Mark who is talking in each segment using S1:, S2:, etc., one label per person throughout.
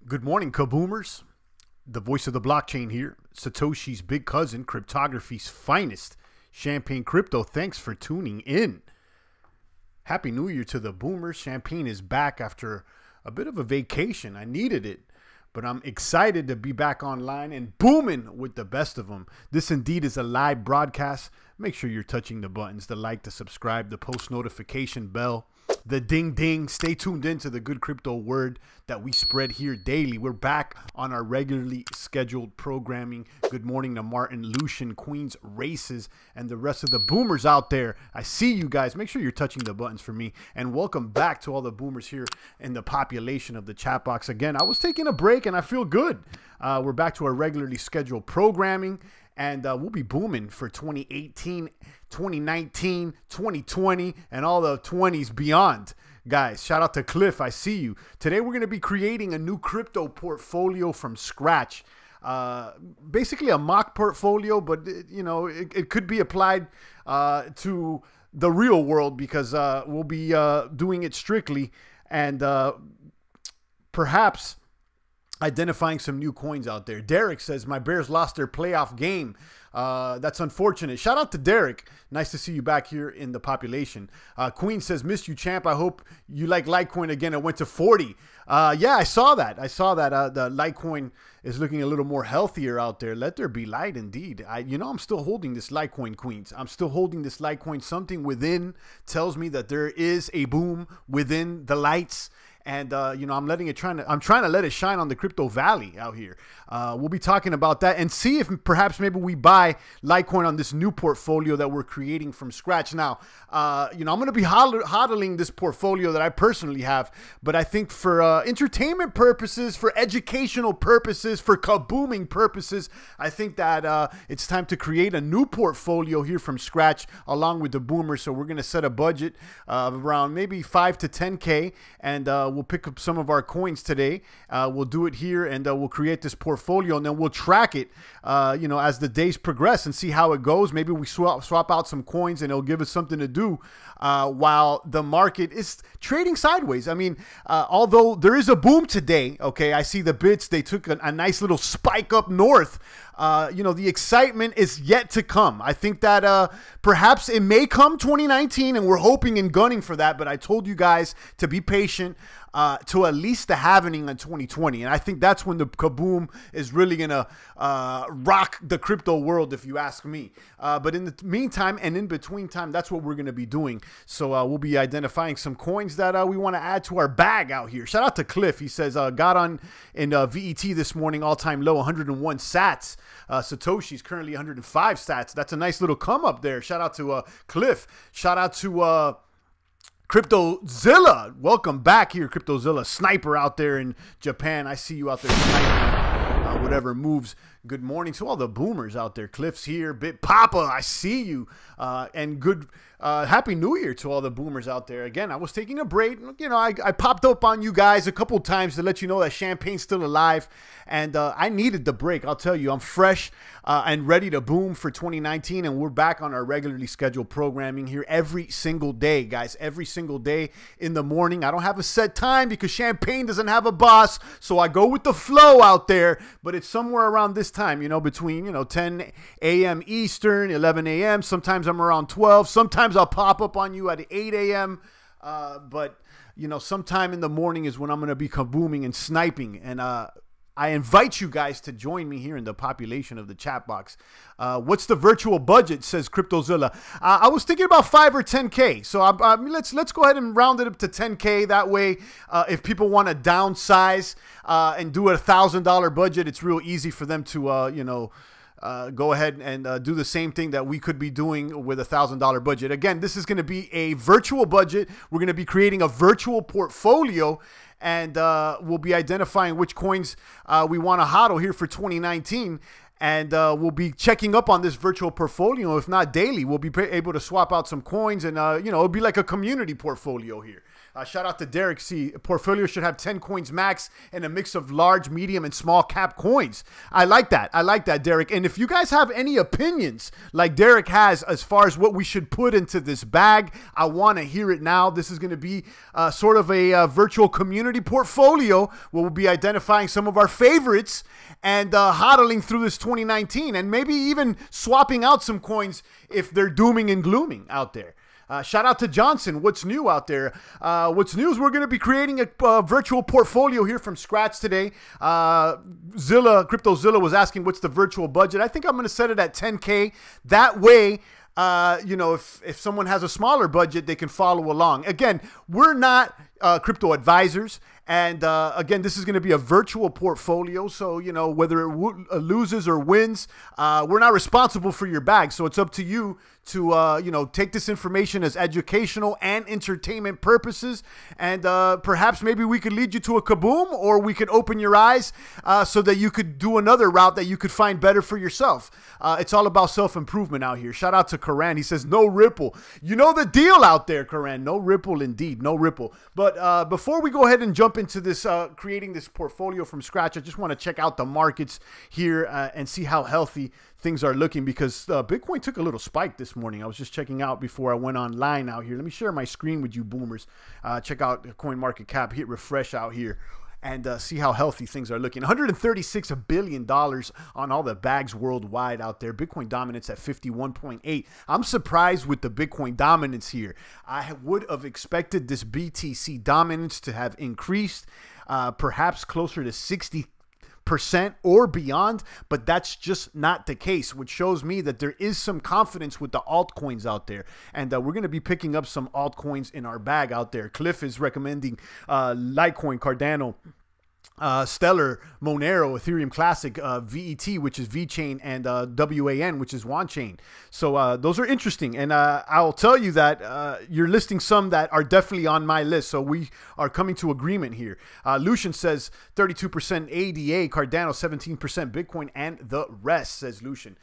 S1: Good morning, kaboomers. The voice of the blockchain here. Satoshi's big cousin, cryptography's finest. Champagne Crypto, thanks for tuning in. Happy New Year to the boomers. Champagne is back after a bit of a vacation. I needed it, but I'm excited to be back online and booming with the best of them. This indeed is a live broadcast. Make sure you're touching the buttons, the like, the subscribe, the post notification bell, the ding ding. Stay tuned into the good crypto word that we spread here daily. We're back on our regularly scheduled programming. Good morning to Martin, Lucian, Queens, Races, and the rest of the boomers out there. I see you guys. Make sure you're touching the buttons for me. And welcome back to all the boomers here in the population of the chat box. Again, I was taking a break and I feel good. We're back to our regularly scheduled programming. And we'll be booming for 2018, 2019, 2020, and all the 20s beyond. Guys, shout out to Cliff. I see you. Today, we're going to be creating a new crypto portfolio from scratch. Basically a mock portfolio, but, you know, it could be applied to the real world because we'll be doing it strictly and perhaps identifying some new coins out there. Derek says, my Bears lost their playoff game. That's unfortunate. Shout out to Derek. Nice to see you back here in the population. Queen says, missed you, champ. I hope you like Litecoin again. It went to 40. Yeah, I saw that. I saw that the Litecoin is looking a little more healthier out there. Let there be light indeed. I'm still holding this Litecoin, Queens. I'm still holding this Litecoin. Something within tells me that there is a boom within the lights. And, I'm letting it I'm trying to let it shine on the crypto valley out here. We'll be talking about that and see if perhaps maybe we buy Litecoin on this new portfolio that we're creating from scratch. Now, I'm going to be hodling this portfolio that I personally have, but I think for entertainment purposes, for educational purposes, for kabooming purposes, I think that it's time to create a new portfolio here from scratch along with the boomers. So we're going to set a budget of around maybe 5 to 10K, and we'll pick up some of our coins today. We'll do it here, and we'll create this portfolio, and then we'll track it, as the days progress and see how it goes. Maybe we swap out some coins, and it'll give us something to do while the market is trading sideways. I mean, although there is a boom today, okay, I see the bits. They took a nice little spike up north. The excitement is yet to come. I think that perhaps it may come 2019, and we're hoping and gunning for that. But I told you guys to be patient to at least the halvening in 2020. And I think that's when the kaboom is really going to rock the crypto world, if you ask me. But in the meantime and in between time, that's what we're going to be doing. So we'll be identifying some coins that we want to add to our bag out here. Shout out to Cliff. He says, got on in VET this morning, all-time low, 101 sats. Satoshi's currently 105 sats. That's a nice little come up there. Shout out to Cliff. Shout out to CryptoZilla. Welcome back here, CryptoZilla. Sniper out there in Japan. I see you out there sniping whatever moves. Good morning to all the boomers out there. Cliff's here. Bit Papa, I see you. And good Happy New Year to all the boomers out there. Again, I was taking a break. I popped up on you guys a couple times to let you know that Champagne's still alive. And I needed the break. I'll tell you, I'm fresh and ready to boom for 2019. And we're back on our regularly scheduled programming here every single day, guys. Every single day in the morning. I don't have a set time because Champagne doesn't have a boss. So I go with the flow out there. But it's somewhere around this time, between, 10 a.m. Eastern, 11 a.m. Sometimes I'm around 12. Sometimes I'll pop up on you at 8 a.m. But, sometime in the morning is when I'm going to be kabooming and sniping. And I invite you guys to join me here in the population of the chat box. What's the virtual budget, says CryptoZilla. I was thinking about 5 or 10K. So let's go ahead and round it up to 10K. That way, if people want to downsize and do a $1,000 budget, it's real easy for them to, go ahead and do the same thing that we could be doing with a $1,000 budget. Again, this is going to be a virtual budget. We're going to be creating a virtual portfolio, and we'll be identifying which coins we want to hodl here for 2019. And we'll be checking up on this virtual portfolio. If not daily, we'll be able to swap out some coins, and you know, it'll be like a community portfolio here. Shout out to Derek C. Portfolio should have 10 coins max and a mix of large, medium, and small cap coins. I like that. I like that, Derek. And if you guys have any opinions like Derek has as far as what we should put into this bag, I want to hear it now. This is going to be sort of a virtual community portfolio where we'll be identifying some of our favorites and hodling through this 2019, and maybe even swapping out some coins if they're dooming and glooming out there. Shout out to Johnson. What's new out there? What's new is we're going to be creating a virtual portfolio here from scratch today. CryptoZilla was asking what's the virtual budget. I think I'm going to set it at 10K. That way, you know, if someone has a smaller budget, they can follow along. Again, we're not crypto advisors. And again, this is going to be a virtual portfolio. So, you know, whether it loses or wins, we're not responsible for your bag. So it's up to you to, you know, take this information as educational and entertainment purposes. And perhaps maybe we could lead you to a kaboom, or we could open your eyes so that you could do another route that you could find better for yourself. It's all about self-improvement out here. Shout out to Karan. He says, no Ripple. You know the deal out there, Karan. No Ripple indeed. No Ripple. But before we go ahead and jump into this, creating this portfolio from scratch, I just want to check out the markets here and see how healthy things are looking, because Bitcoin took a little spike this morning. I was just checking out before I went online out here. Let me share my screen with you boomers. Check out CoinMarketCap, hit refresh out here, and see how healthy things are looking. $136 billion on all the bags worldwide out there. Bitcoin dominance at 51.8. I'm surprised with the Bitcoin dominance here. I would have expected this BTC dominance to have increased, perhaps closer to 60% or beyond, but that's just not the case, which shows me that there is some confidence with the altcoins out there. And we're going to be picking up some altcoins in our bag out there. Cliff is recommending Litecoin, Cardano, Stellar, Monero, Ethereum Classic, VET, which is VChain, and WAN, which is OneChain. So those are interesting, and I'll tell you that you're listing some that are definitely on my list, so we are coming to agreement here. Lucian says 32% ADA, Cardano 17%, Bitcoin, and the rest, says Lucian.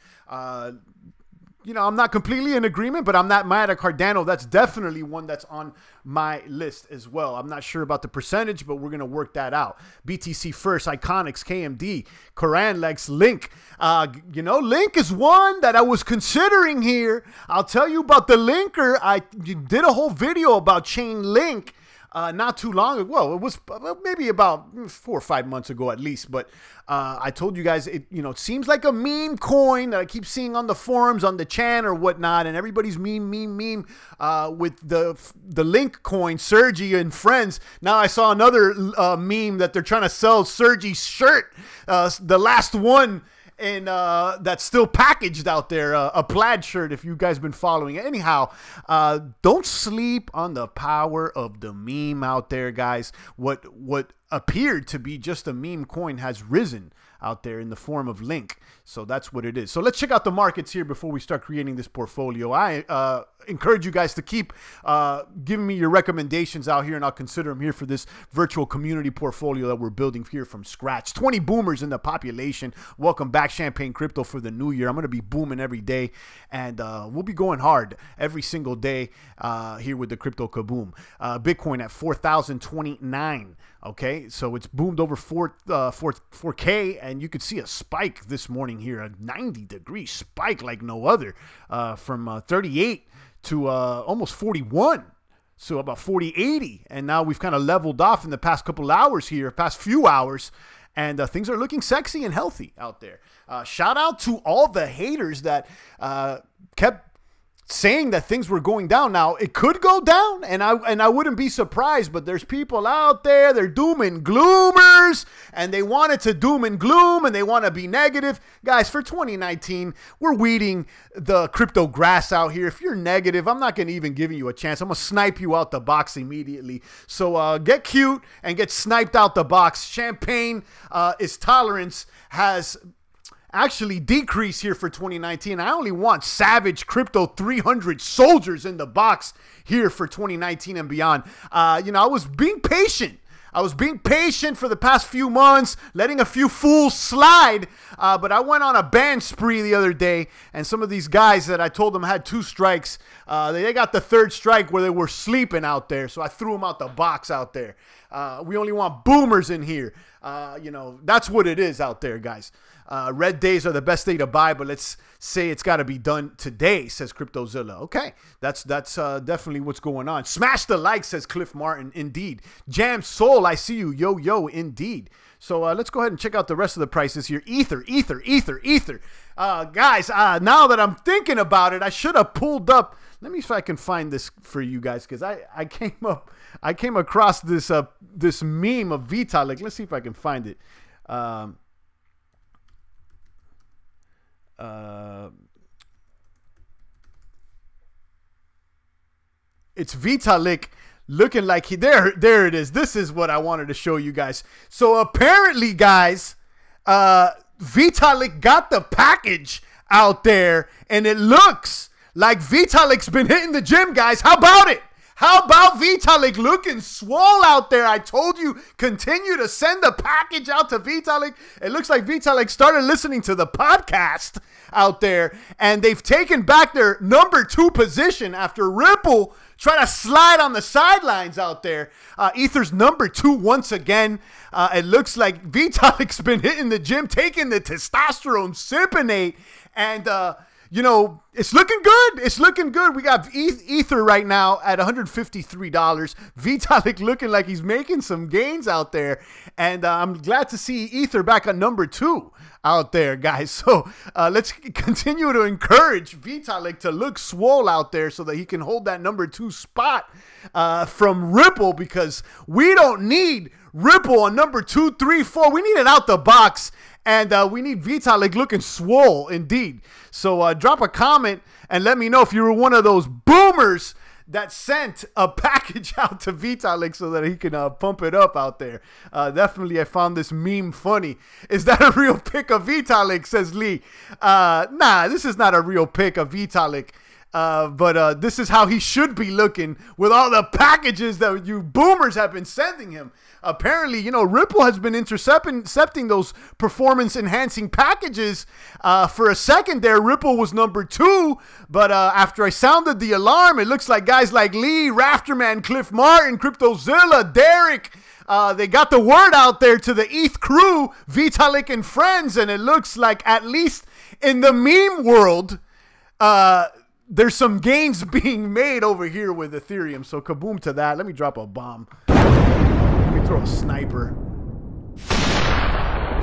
S1: You know, I'm not completely in agreement, but I'm not mad at Cardano. That's definitely one that's on my list as well. I'm not sure about the percentage, but we're going to work that out. BTC First, Iconics, KMD, Koran, Lex, Link. You know, Link is one that I was considering here. I'll tell you about the Linker. I did a whole video about Chainlink not too long ago. Well, it was maybe about 4 or 5 months ago at least, but I told you guys, it seems like a meme coin that I keep seeing on the forums, on the chan or whatnot, and everybody's meme with the Link coin, Sergi and friends. Now I saw another meme that they're trying to sell Sergi's shirt, the last one, and that's still packaged out there, a plaid shirt, if you guys been following it. Anyhow, don't sleep on the power of the meme out there, guys. What appeared to be just a meme coin has risen out there in the form of Link. So that's what it is. So let's check out the markets here before we start creating this portfolio. I encourage you guys to keep giving me your recommendations out here, and I'll consider them here for this virtual community portfolio that we're building here from scratch. 20 boomers in the population. Welcome back, Champagne Crypto, for the new year. I'm going to be booming every day, and we'll be going hard every single day here with the Crypto Kaboom. Bitcoin at 4,029. Okay, so it's boomed over 4K, and you could see a spike this morning here, a 90-degree spike like no other, from 38 to almost 41. So about 40.80, and now we've kind of leveled off in the past couple hours here, past few hours, and things are looking sexy and healthy out there. Shout out to all the haters that kept saying that things were going down. Now it could go down, and I wouldn't be surprised, but there's people out there, they're doom and gloomers, and they want it to doom and gloom, and they want to be negative. Guys, for 2019, we're weeding the crypto grass out here. If you're negative, I'm not going to even give you a chance. I'm going to snipe you out the box immediately. So get cute and get sniped out the box. Champagne is tolerance has actually decrease here for 2019. I only want savage crypto 300 soldiers in the box here for 2019 and beyond. I was being patient. I was being patient for the past few months, letting a few fools slide, but I went on a ban spree the other day, and some of these guys that I told them had 2 strikes, they got the 3rd strike where they were sleeping out there, so I threw them out the box out there. We only want boomers in here. You know, that's what it is out there, guys. Red days are the best day to buy, but let's say it's got to be done today, says CryptoZilla. Okay, that's definitely what's going on. Smash the like, says Cliff Martin. Indeed. Jam Soul, I see you. Yo, yo, indeed. So let's go ahead and check out the rest of the prices here. Ether. Guys, now that I'm thinking about it, I should have pulled up. Let me see if I can find this for you guys, because I came across this this meme of Vitalik. Let's see if I can find it. It's Vitalik looking like there it is. This is what I wanted to show you guys. So apparently, guys, Vitalik got the package out there, and it looks like Vitalik's been hitting the gym, guys. How about it? How about Vitalik looking swole out there? I told you, continue to send the package out to Vitalik. It looks like Vitalik started listening to the podcast out there, and they've taken back their #2 position after Ripple try to slide on the sidelines out there. Ether's #2 once again. It looks like Vitalik's been hitting the gym, taking the testosterone sipinate, and you know, it's looking good. It's looking good. We got Ether right now at $153. Vitalik looking like he's making some gains out there. And I'm glad to see Ether back at #2 out there, guys. So let's continue to encourage Vitalik to look swole out there so that he can hold that #2 spot from Ripple, because we don't need Ripple on #2, 3, 4. We need it out the box. And we need Vitalik looking swole, indeed. So drop a comment and let me know if you were one of those boomers that sent a package out to Vitalik so that he can pump it up out there. Definitely, I found this meme funny. Is that a real pic of Vitalik, says Lee. Nah, this is not a real pic of Vitalik. But this is how he should be looking with all the packages that you boomers have been sending him. Apparently, you know, Ripple has been intercepting those performance-enhancing packages. For a second there, Ripple was #2, but after I sounded the alarm, it looks like guys like Lee, Rafterman, Cliff Martin, CryptoZilla, Derek, they got the word out there to the ETH crew, Vitalik and friends, and it looks like, at least in the meme world, there's some gains being made over here with Ethereum. So kaboom to that. Let me drop a bomb. Let me throw a sniper.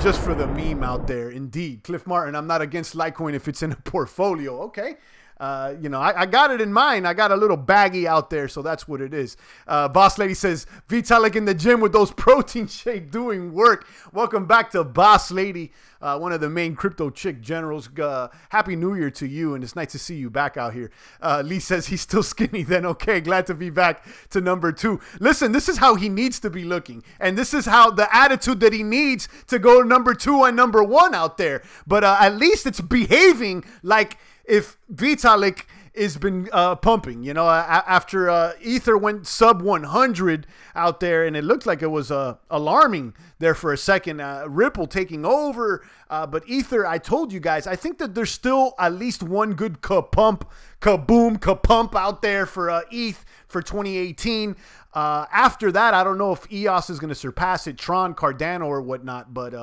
S1: Just for the meme out there. Indeed. Cliff Martin, I'm not against Litecoin if it's in a portfolio. Okay. You know, I got it in mind. I got a little baggie out there, so that's what it is. Boss Lady says, Vitalik in the gym with those protein shake doing work. Welcome back to Boss Lady, one of the main crypto chick generals. Happy New Year to you, and it's nice to see you back out here. Lee says he's still skinny then. Okay, glad to be back to #2. Listen, this is how he needs to be looking, and this is how the attitude that he needs to go #2 and #1 out there. But at least it's behaving like if Vitalik has been pumping, you know, after Ether went sub 100 out there, and it looked like it was alarming there for a second. Ripple taking over, but Ether, I told you guys, I think that there's still at least one good kaboom, kapump out there for ETH for 2018. After that, I don't know if EOS is going to surpass it, Tron, Cardano, or whatnot, but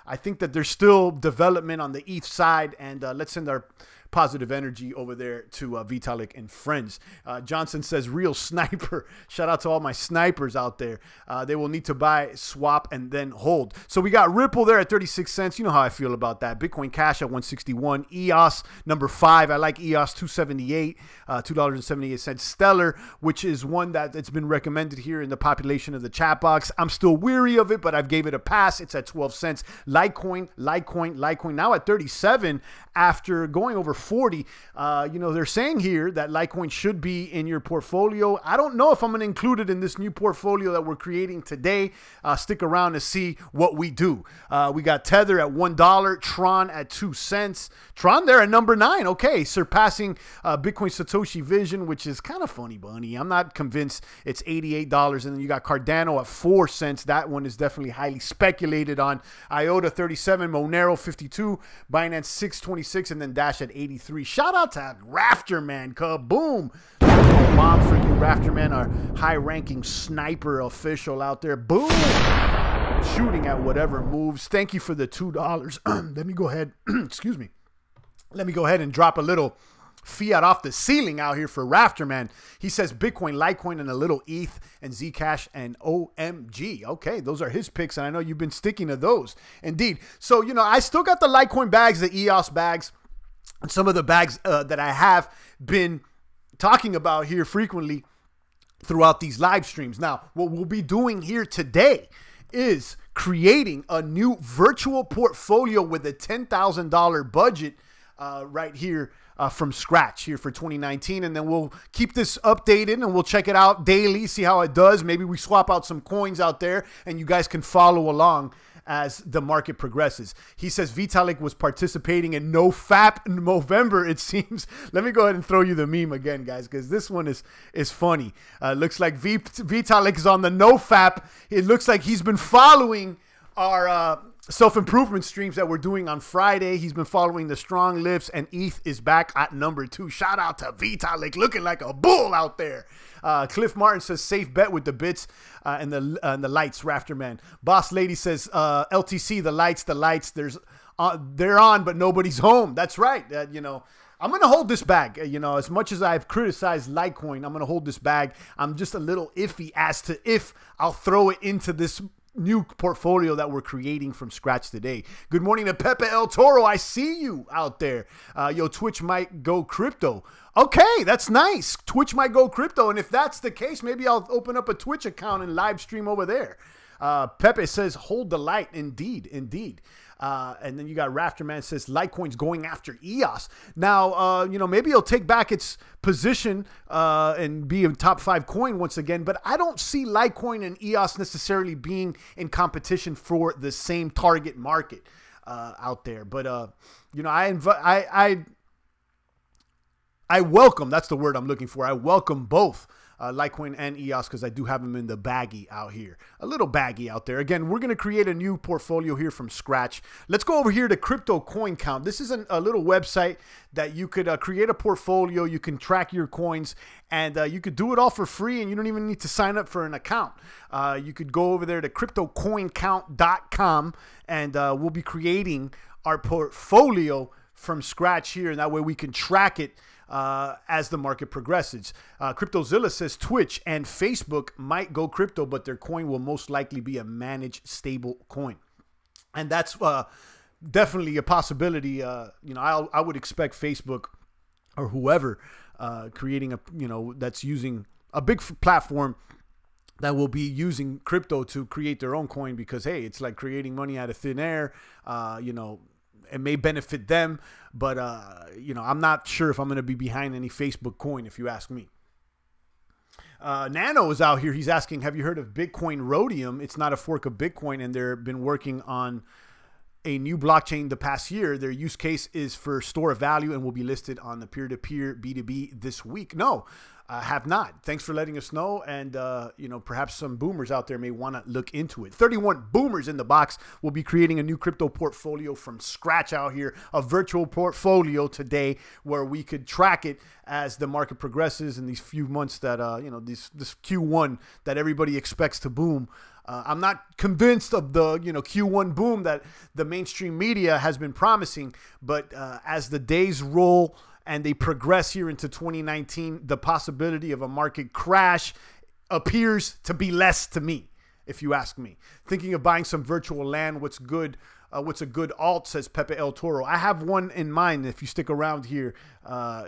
S1: I think that there's still development on the ETH side, and let's send our positive energy over there to Vitalik and friends. Johnson says, real sniper. Shout out to all my snipers out there. They will need to buy, swap, and then hold. So we got Ripple there at 36 cents. You know how I feel about that. Bitcoin Cash at 161. EOS, #5. I like EOS, 278, $2.78. Stellar, which is one that's been recommended here in the population of the chat box. I'm still weary of it, but I've gave it a pass. It's at 12 cents. Litecoin, now at 37 after going over 240. You know, they're saying here that Litecoin should be in your portfolio. I don't know if I'm going to include it in this new portfolio that we're creating today. Stick around to see what we do. We got Tether at $1, Tron at 2 cents. Tron there at number 9. Okay, surpassing Bitcoin Satoshi Vision, which is kind of funny, bunny. I'm not convinced it's $88. And then you got Cardano at 4 cents. That one is definitely highly speculated on. IOTA 37, Monero 52, Binance 626, and then Dash at 83. Shout out to Rafterman. Kaboom. Bomb for you, Rafterman, our high-ranking sniper official out there. Boom. Shooting at whatever moves. Thank you for the $2. Let me go ahead. Excuse me. Let me go ahead and drop a little fiat off the ceiling out here for Rafterman. He says Bitcoin, Litecoin, and a little ETH and Zcash and OMG. Okay, those are his picks, and I know you've been sticking to those. Indeed. So, you know, I still got the Litecoin bags, the EOS bags, and some of the bags that I have been talking about here frequently throughout these live streams. Now, what we'll be doing here today is creating a new virtual portfolio with a $10,000 budget right here from scratch here for 2019. And then we'll keep this updated and we'll check it out daily, see how it does. Maybe we swap out some coins out there and you guys can follow along as the market progresses. He says Vitalik was participating in NoFap in November, it seems. Let me go ahead and throw you the meme again, guys, because this one is funny. Looks like Vitalik is on the NoFap. It looks like he's been following our self-improvement streams that we're doing on Friday. He's been following the strong lifts, and ETH is back at number 2. Shout out to Vitalik, looking like a bull out there. Cliff Martin says safe bet with the bits and the lights. Rafterman. Boss Lady says LTC, the lights. They're on, but nobody's home. That's right. You know, I'm going to hold this bag. You know, as much as I've criticized Litecoin, I'm going to hold this bag. I'm just a little iffy as to if I'll throw it into this new portfolio that we're creating from scratch today. Good morning to Pepe El Toro. I see you out there. Yo, Twitch might go crypto. Okay, that's nice. Twitch might go crypto. And if that's the case, maybe I'll open up a Twitch account and live stream over there. Pepe says, hold the light. Indeed, indeed. And then you got Rafterman says Litecoin's going after EOS. Now, you know, maybe it'll take back its position and be a top 5 coin once again. But I don't see Litecoin and EOS necessarily being in competition for the same target market out there. But, you know, I welcome, that's the word I'm looking for. I welcome both Litecoin and EOS because I do have them in the baggie out here. A little baggie out there. Again, we're going to create a new portfolio here from scratch. Let's go over here to Crypto Coin Count. This is a little website that you could create a portfolio. You can track your coins and you could do it all for free and you don't even need to sign up for an account. You could go over there to cryptocoincount.com and we'll be creating our portfolio from scratch here. And that way we can track it as the market progresses. CryptoZilla says Twitch and Facebook might go crypto, but their coin will most likely be a managed stable coin. And that's definitely a possibility. You know, I would expect Facebook or whoever creating that's using a big platform that will be using crypto to create their own coin because, hey, it's like creating money out of thin air. You know, it may benefit them, but, you know, I'm not sure if I'm going to be behind any Facebook coin, if you ask me. Nano is out here. He's asking, have you heard of Bitcoin Rhodium? It's not a fork of Bitcoin, and they've been working on a new blockchain the past year. Their use case is for store of value and will be listed on the peer-to-peer B2B this week. No, have not. Thanks for letting us know. And, you know, perhaps some boomers out there may want to look into it. 31 boomers in the box will be creating a new crypto portfolio from scratch out here, a virtual portfolio today where we could track it as the market progresses in these few months that, you know, this Q1 that everybody expects to boom. I'm not convinced of the, you know, Q1 boom that the mainstream media has been promising, but as the days roll and they progress here into 2019, the possibility of a market crash appears to be less to me, if you ask me. Thinking of buying some virtual land, what's good? What's a good alt, says Pepe El Toro. I have one in mind. If you stick around here,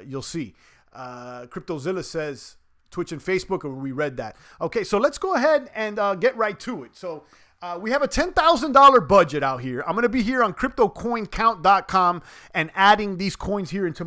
S1: you'll see. CryptoZilla says Twitch and Facebook, and we read that. Okay, so let's go ahead and get right to it. So We have a $10,000 budget out here. I'm going to be here on CryptoCoinCount.com and adding these coins here into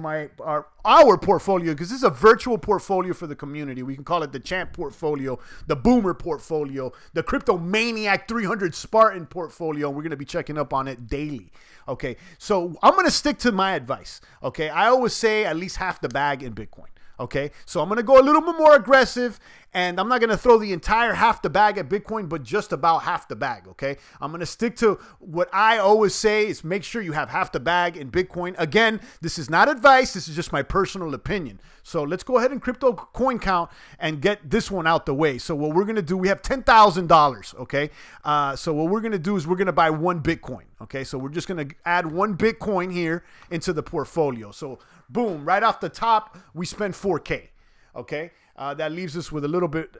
S1: our portfolio, because this is a virtual portfolio for the community. We can call it the Champ portfolio, the Boomer portfolio, the Crypto Maniac 300 Spartan portfolio. We're going to be checking up on it daily. Okay, so I'm going to stick to my advice. Okay, I always say at least half the bag in Bitcoin. Okay, so I'm going to go a little bit more aggressive, and I'm not going to throw the entire half the bag at Bitcoin, but just about half the bag. Okay, I'm going to stick to what I always say is make sure you have half the bag in Bitcoin. Again, this is not advice. This is just my personal opinion. So let's go ahead and Crypto Coin Count and get this one out the way. So what we're going to do, we have $10,000. Okay, so what we're going to do is we're going to buy one Bitcoin. Okay, so we're just going to add one Bitcoin here into the portfolio. So boom, right off the top, we spend 4K. Okay, that leaves us with a little bit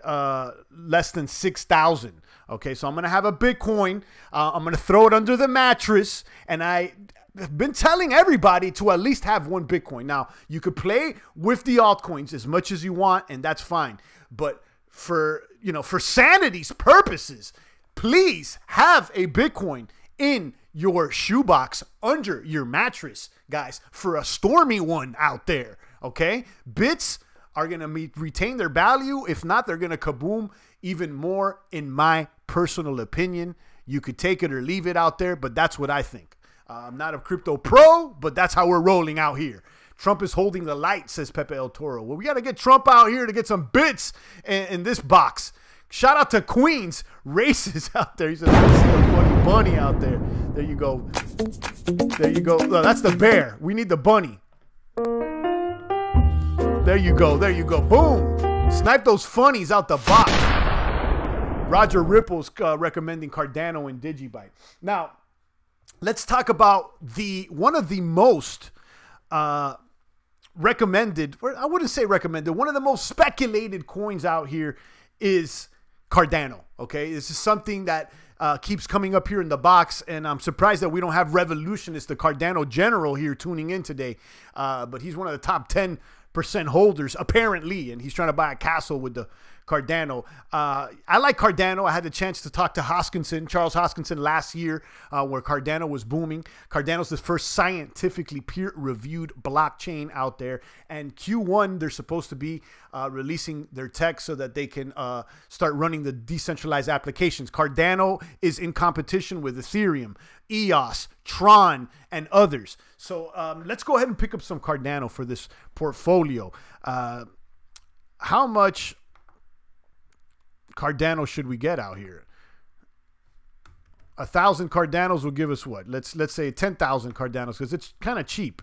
S1: less than 6,000. Okay, so I'm going to have a Bitcoin. I'm going to throw it under the mattress, and I've been telling everybody to at least have one Bitcoin. Now, you could play with the altcoins as much as you want, and that's fine. But for sanity's purposes, please have a Bitcoin in your shoebox under your mattress, guys, for a stormy one out there. Okay, bits are going to retain their value. If not, they're going to kaboom even more, in my personal opinion. You could take it or leave it out there, but that's what I think. I'm not a crypto pro, but that's how we're rolling out here. Trump is holding the light, says Pepe El Toro. Well, we got to get Trump out here to get some bits in this box. Shout out to Queens Races out there. He says, I see a funny bunny out there. There you go. There you go. No, that's the bear. We need the bunny. There you go. There you go. Boom. Snipe those funnies out the box. Roger Ripple's recommending Cardano and Digibyte. Now, let's talk about one of the most recommended, or I wouldn't say recommended, one of the most speculated coins out here is Cardano. Okay, this is something that keeps coming up here in the box, and I'm surprised that we don't have Revolutionist, the Cardano general, here tuning in today. But he's one of the top 10% holders apparently, and he's trying to buy a castle with the Cardano. I like Cardano. I had the chance to talk to Charles Hoskinson last year, where Cardano was booming. Cardano's the first scientifically peer-reviewed blockchain out there. And Q1, they're supposed to be releasing their tech so that they can start running the decentralized applications. Cardano is in competition with Ethereum, EOS, Tron, and others. So let's go ahead and pick up some Cardano for this portfolio. How much Cardano should we get out here? 1,000 Cardanos will give us what? Let's say 10,000 Cardanos, because it's kind of cheap.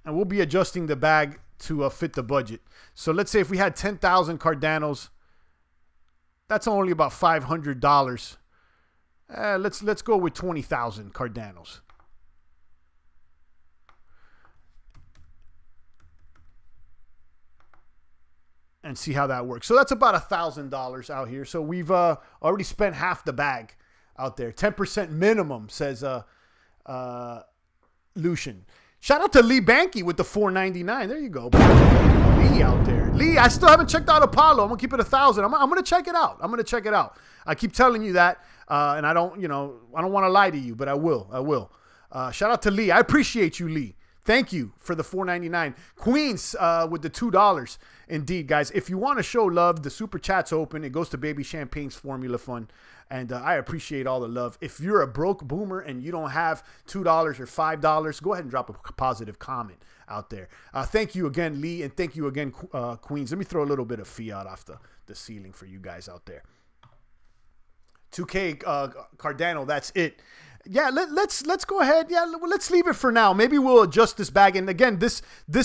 S1: And we'll be adjusting the bag to fit the budget. So let's say if we had 10,000 Cardanos, that's only about $500. Let's go with 20,000 Cardanos. And see how that works. So that's about $1,000 out here. So we've already spent half the bag out there. 10% minimum, says Lucian. Shout out to Lee Banky with the $4.99. There you go. Lee out there. Lee, I still haven't checked out Apollo. I'm gonna keep it 1,000. I'm gonna check it out. I'm gonna check it out. I keep telling you that, and I don't want to lie to you, but I will. Shout out to Lee. I appreciate you, Lee. Thank you for the $4.99. Queens with the $2. Indeed, guys. If you want to show love, the super chat's open. It goes to Baby Champagne's Formula Fund. And I appreciate all the love. If you're a broke boomer and you don't have $2 or $5, go ahead and drop a positive comment out there. Thank you again, Lee. And thank you again, Queens. Let me throw a little bit of fiat off the ceiling for you guys out there. 2K Cardano, that's it. Yeah, let's go ahead. Yeah, let's leave it for now. Maybe we'll adjust this bag. And again, this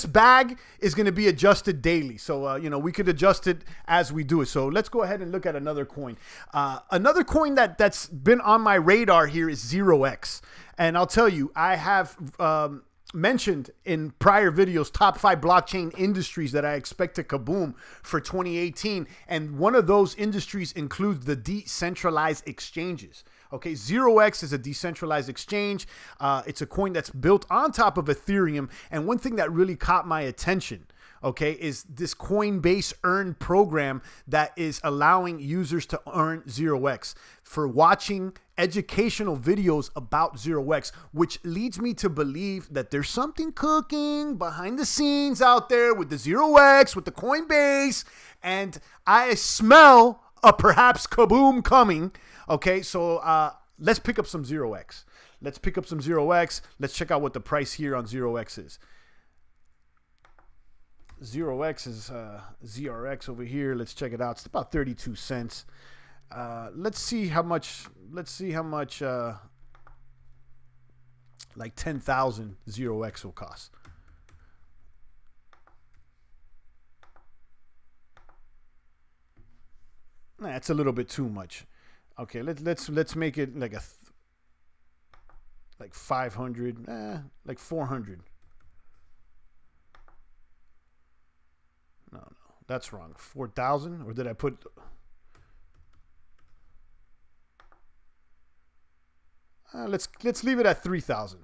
S1: bag is going to be adjusted daily. So, we could adjust it as we do it. So let's go ahead and look at another coin. Another coin that's been on my radar here is 0x. And I'll tell you, I have mentioned in prior videos top 5 blockchain industries that I expect to kaboom for 2018. And one of those industries includes the decentralized exchanges. Okay, 0x is a decentralized exchange. It's a coin that's built on top of Ethereum. And one thing that really caught my attention, okay, is this Coinbase Earn program that is allowing users to earn 0x for watching educational videos about 0x, which leads me to believe that there's something cooking behind the scenes out there with the 0x, with the Coinbase, and I smell a perhaps kaboom coming. Okay, so let's pick up some 0x. Let's pick up some 0x. Let's check out what the price here on 0x is. 0x is ZRX over here. Let's check it out. It's about 32 cents. Let's see how much. Let's see how much. Like 10,000 0x will cost. Nah, that's a little bit too much. Okay, let's make it like like 500. Like 400. No, that's wrong. 4,000, or did I put? Let's leave it at 3,000.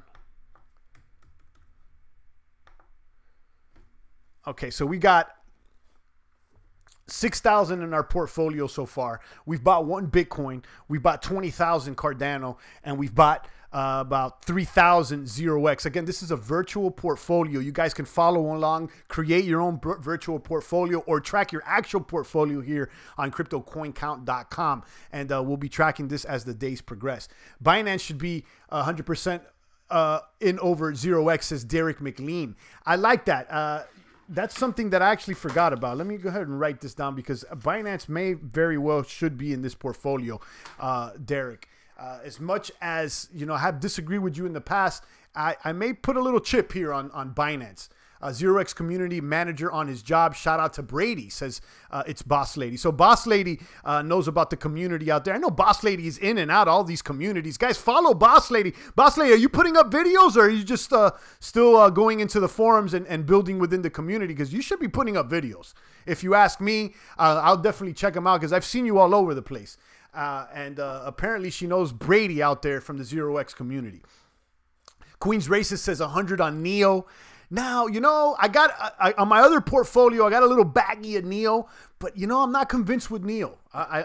S1: Okay, so we got 6,000 in our portfolio so far. We've bought 1 Bitcoin. We bought 20,000 Cardano, and we've bought about 3,000 0x. Again, this is a virtual portfolio. You guys can follow along, create your own virtual portfolio, or track your actual portfolio here on CryptoCoinCount.com. And we'll be tracking this as the days progress. Binance should be 100% in over 0x, says Derek McLean. I like that. That's something that I actually forgot about. Let me go ahead and write this down, because Binance may very well should be in this portfolio, Derek. As much as, you know, I have disagreed with you in the past, I may put a little chip here on Binance. 0x community manager on his job. Shout out to Brady, says it's Boss Lady. So Boss Lady knows about the community out there. I know Boss Lady is in and out of all these communities. Guys, follow Boss Lady. Boss Lady, are you putting up videos, or are you just still going into the forums and building within the community? Because you should be putting up videos. If you ask me, I'll definitely check them out, because I've seen you all over the place. And apparently she knows Brady out there from the 0x community. Queen's Racist says 100 on Neo. Now, you know, I got on my other portfolio, I got a little baggie of Neo, but you know, I'm not convinced with Neo. I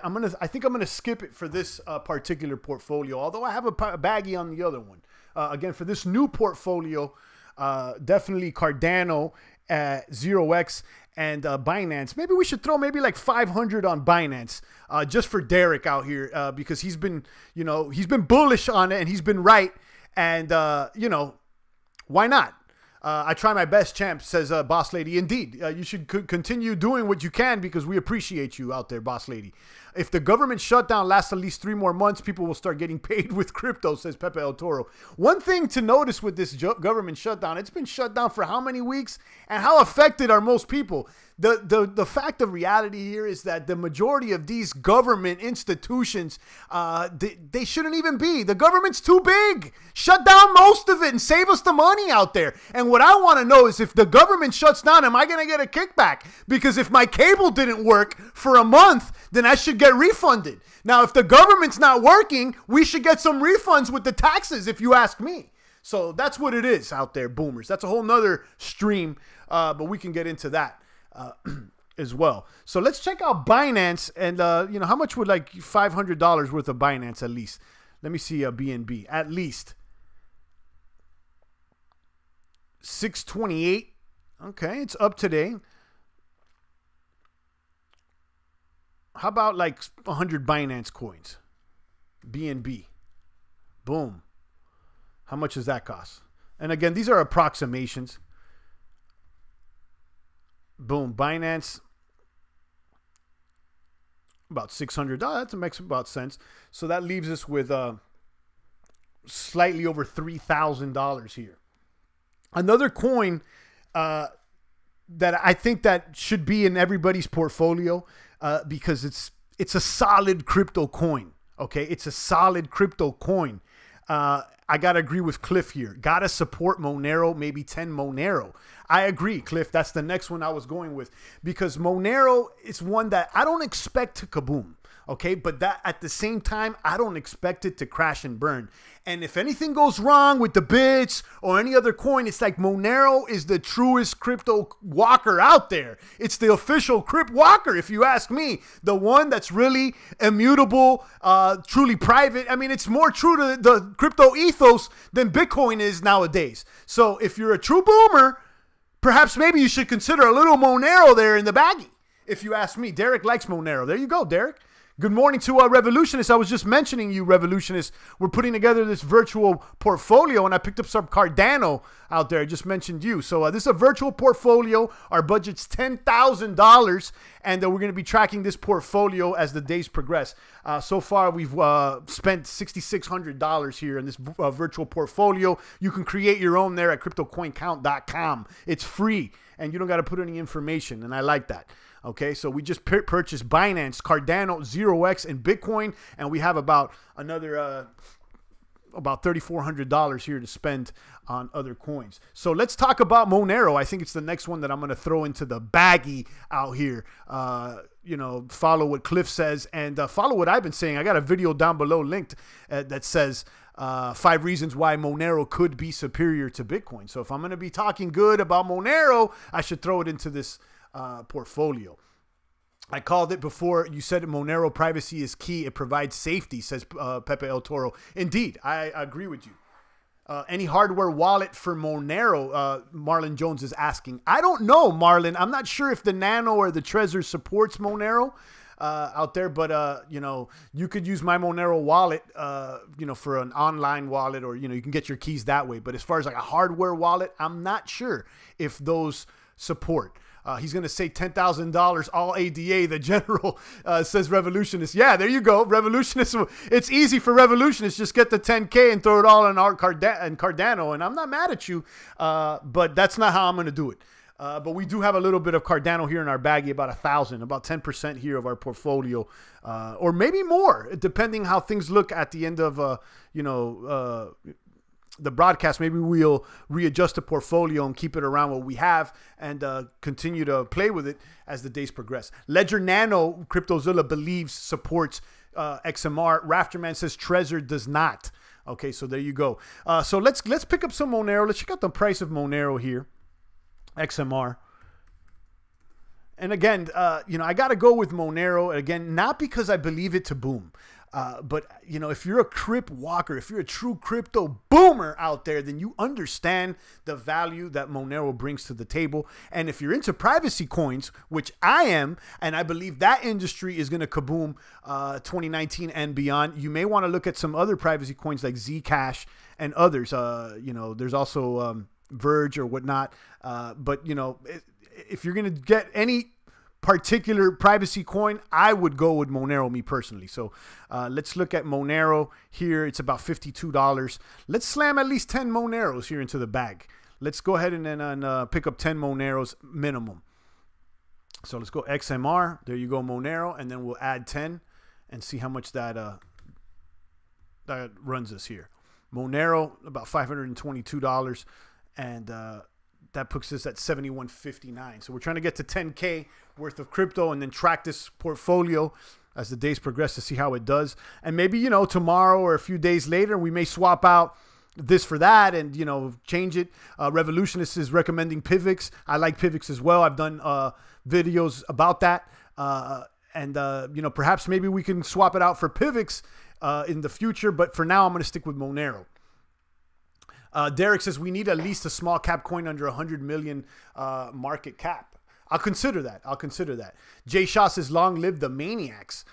S1: think I'm gonna skip it for this particular portfolio. Although I have a baggie on the other one. Again, for this new portfolio, definitely Cardano, 0x, and Binance. Maybe we should throw maybe like 500 on Binance, just for Derek out here, because he's been, you know, he's been bullish on it and he's been right, and you know, why not? I try my best, champ, says Boss Lady. Indeed, you should continue doing what you can, because we appreciate you out there, Boss Lady. If the government shutdown lasts at least 3 more months, people will start getting paid with crypto, says Pepe El Toro. One thing to notice with this government shutdown, it's been shut down for how many weeks, and how affected are most people? The fact of reality here is that the majority of these government institutions, they shouldn't even be. The government's too big. Shut down most of it and save us the money out there. And what I want to know is, if the government shuts down, am I going to get a kickback? Because if my cable didn't work for a month, then I should get refunded. Now, if the government's not working, we should get some refunds with the taxes, if you ask me. So that's what it is out there, boomers. That's a whole nother stream, but we can get into that as well. So let's check out Binance, and you know, how much would like $500 worth of Binance at least? Let me see BNB. At least 628. Okay, it's up today. How about like 100 Binance coins? BNB. Boom. How much does that cost? And again, these are approximations. Boom. Binance. About $600. That makes about sense. So that leaves us with slightly over $3,000 here. Another coin that I think that should be in everybody's portfolio, because it's a solid crypto coin. Okay, it's a solid crypto coin. I gotta agree with Cliff here. Gotta support Monero, maybe 10 Monero. I agree, Cliff. That's the next one I was going with, because Monero is one that I don't expect to kaboom. Okay, but that at the same time, I don't expect it to crash and burn. And if anything goes wrong with the bits or any other coin, it's like Monero is the truest crypto walker out there. It's the official crypt walker, if you ask me. The one that's really immutable, truly private. I mean, it's more true to the crypto ethos than Bitcoin is nowadays. So if you're a true boomer, perhaps maybe you should consider a little Monero there in the baggie. If you ask me, Derek likes Monero. There you go, Derek. Good morning to Revolutionist. I was just mentioning you, Revolutionist. We're putting together this virtual portfolio, and I picked up some Cardano out there. I just mentioned you. So this is a virtual portfolio. Our budget's $10,000, and we're going to be tracking this portfolio as the days progress. So far, we've spent $6,600 here in this virtual portfolio. You can create your own there at CryptoCoinCount.com. It's free, and you don't got to put any information, and I like that. Okay, so we just purchased Binance, Cardano, 0x, and Bitcoin, and we have about another about $3,400 here to spend on other coins. So let's talk about Monero. I think it's the next one that I'm going to throw into the baggie out here. You know, follow what Cliff says and follow what I've been saying. I got a video down below linked that says 5 reasons why Monero could be superior to Bitcoin. So if I'm going to be talking good about Monero, I should throw it into this portfolio. I called it before. You said Monero privacy is key. It provides safety, says Pepe El Toro. Indeed, I agree with you. Any hardware wallet for Monero? Marlon Jones is asking. I don't know, Marlon. I'm not sure if the Nano or the Trezor supports Monero out there, but you know, you could use my Monero wallet, you know, for an online wallet, or you know, you can get your keys that way. But as far as like a hardware wallet, I'm not sure if those support. He's going to say $10,000 all ADA. The general says Revolutionist. Yeah, there you go. Revolutionist. It's easy for Revolutionists. Just get the 10K and throw it all in our Cardano. And I'm not mad at you, but that's not how I'm going to do it. But we do have a little bit of Cardano here in our baggie, about 1,000, about 10% here of our portfolio, or maybe more, depending how things look at the end of, you know, the broadcast. Maybe we'll readjust the portfolio and keep it around what we have and continue to play with it as the days progress. Ledger Nano, CryptoZilla believes supports XMR. Rafterman says Trezor does not. Okay, so there you go. So let's pick up some Monero. Let's check out the price of Monero here. XMR. And again, you know, I got to go with Monero again, not because I believe it to boom. But, you know, if you're a crypt walker, if you're a true crypto boomer out there, then you understand the value that Monero brings to the table. And if you're into privacy coins, which I am, and I believe that industry is going to kaboom 2019 and beyond, you may want to look at some other privacy coins like Zcash and others. You know, there's also Verge or whatnot. But, you know, if you're going to get any particular privacy coin, I would go with Monero, me personally. So let's look at Monero here. It's about $52. Let's slam at least 10 Moneros here into the bag. Let's go ahead and pick up 10 Moneros minimum. So let's go XMR. There you go, Monero, and then we'll add 10 and see how much that that runs us here. Monero about $522, and that puts us at $71.59. So we're trying to get to 10K worth of crypto and then track this portfolio as the days progress to see how it does. And maybe, you know, tomorrow or a few days later, we may swap out this for that and, you know, change it. Revolutionist is recommending PIVX. I like PIVX as well. I've done videos about that. You know, perhaps maybe we can swap it out for PIVX in the future. But for now, I'm going to stick with Monero. Derek says we need at least a small cap coin under 100 million market cap. I'll consider that. I'll consider that. Jay Shaw says, "Long live the maniacs."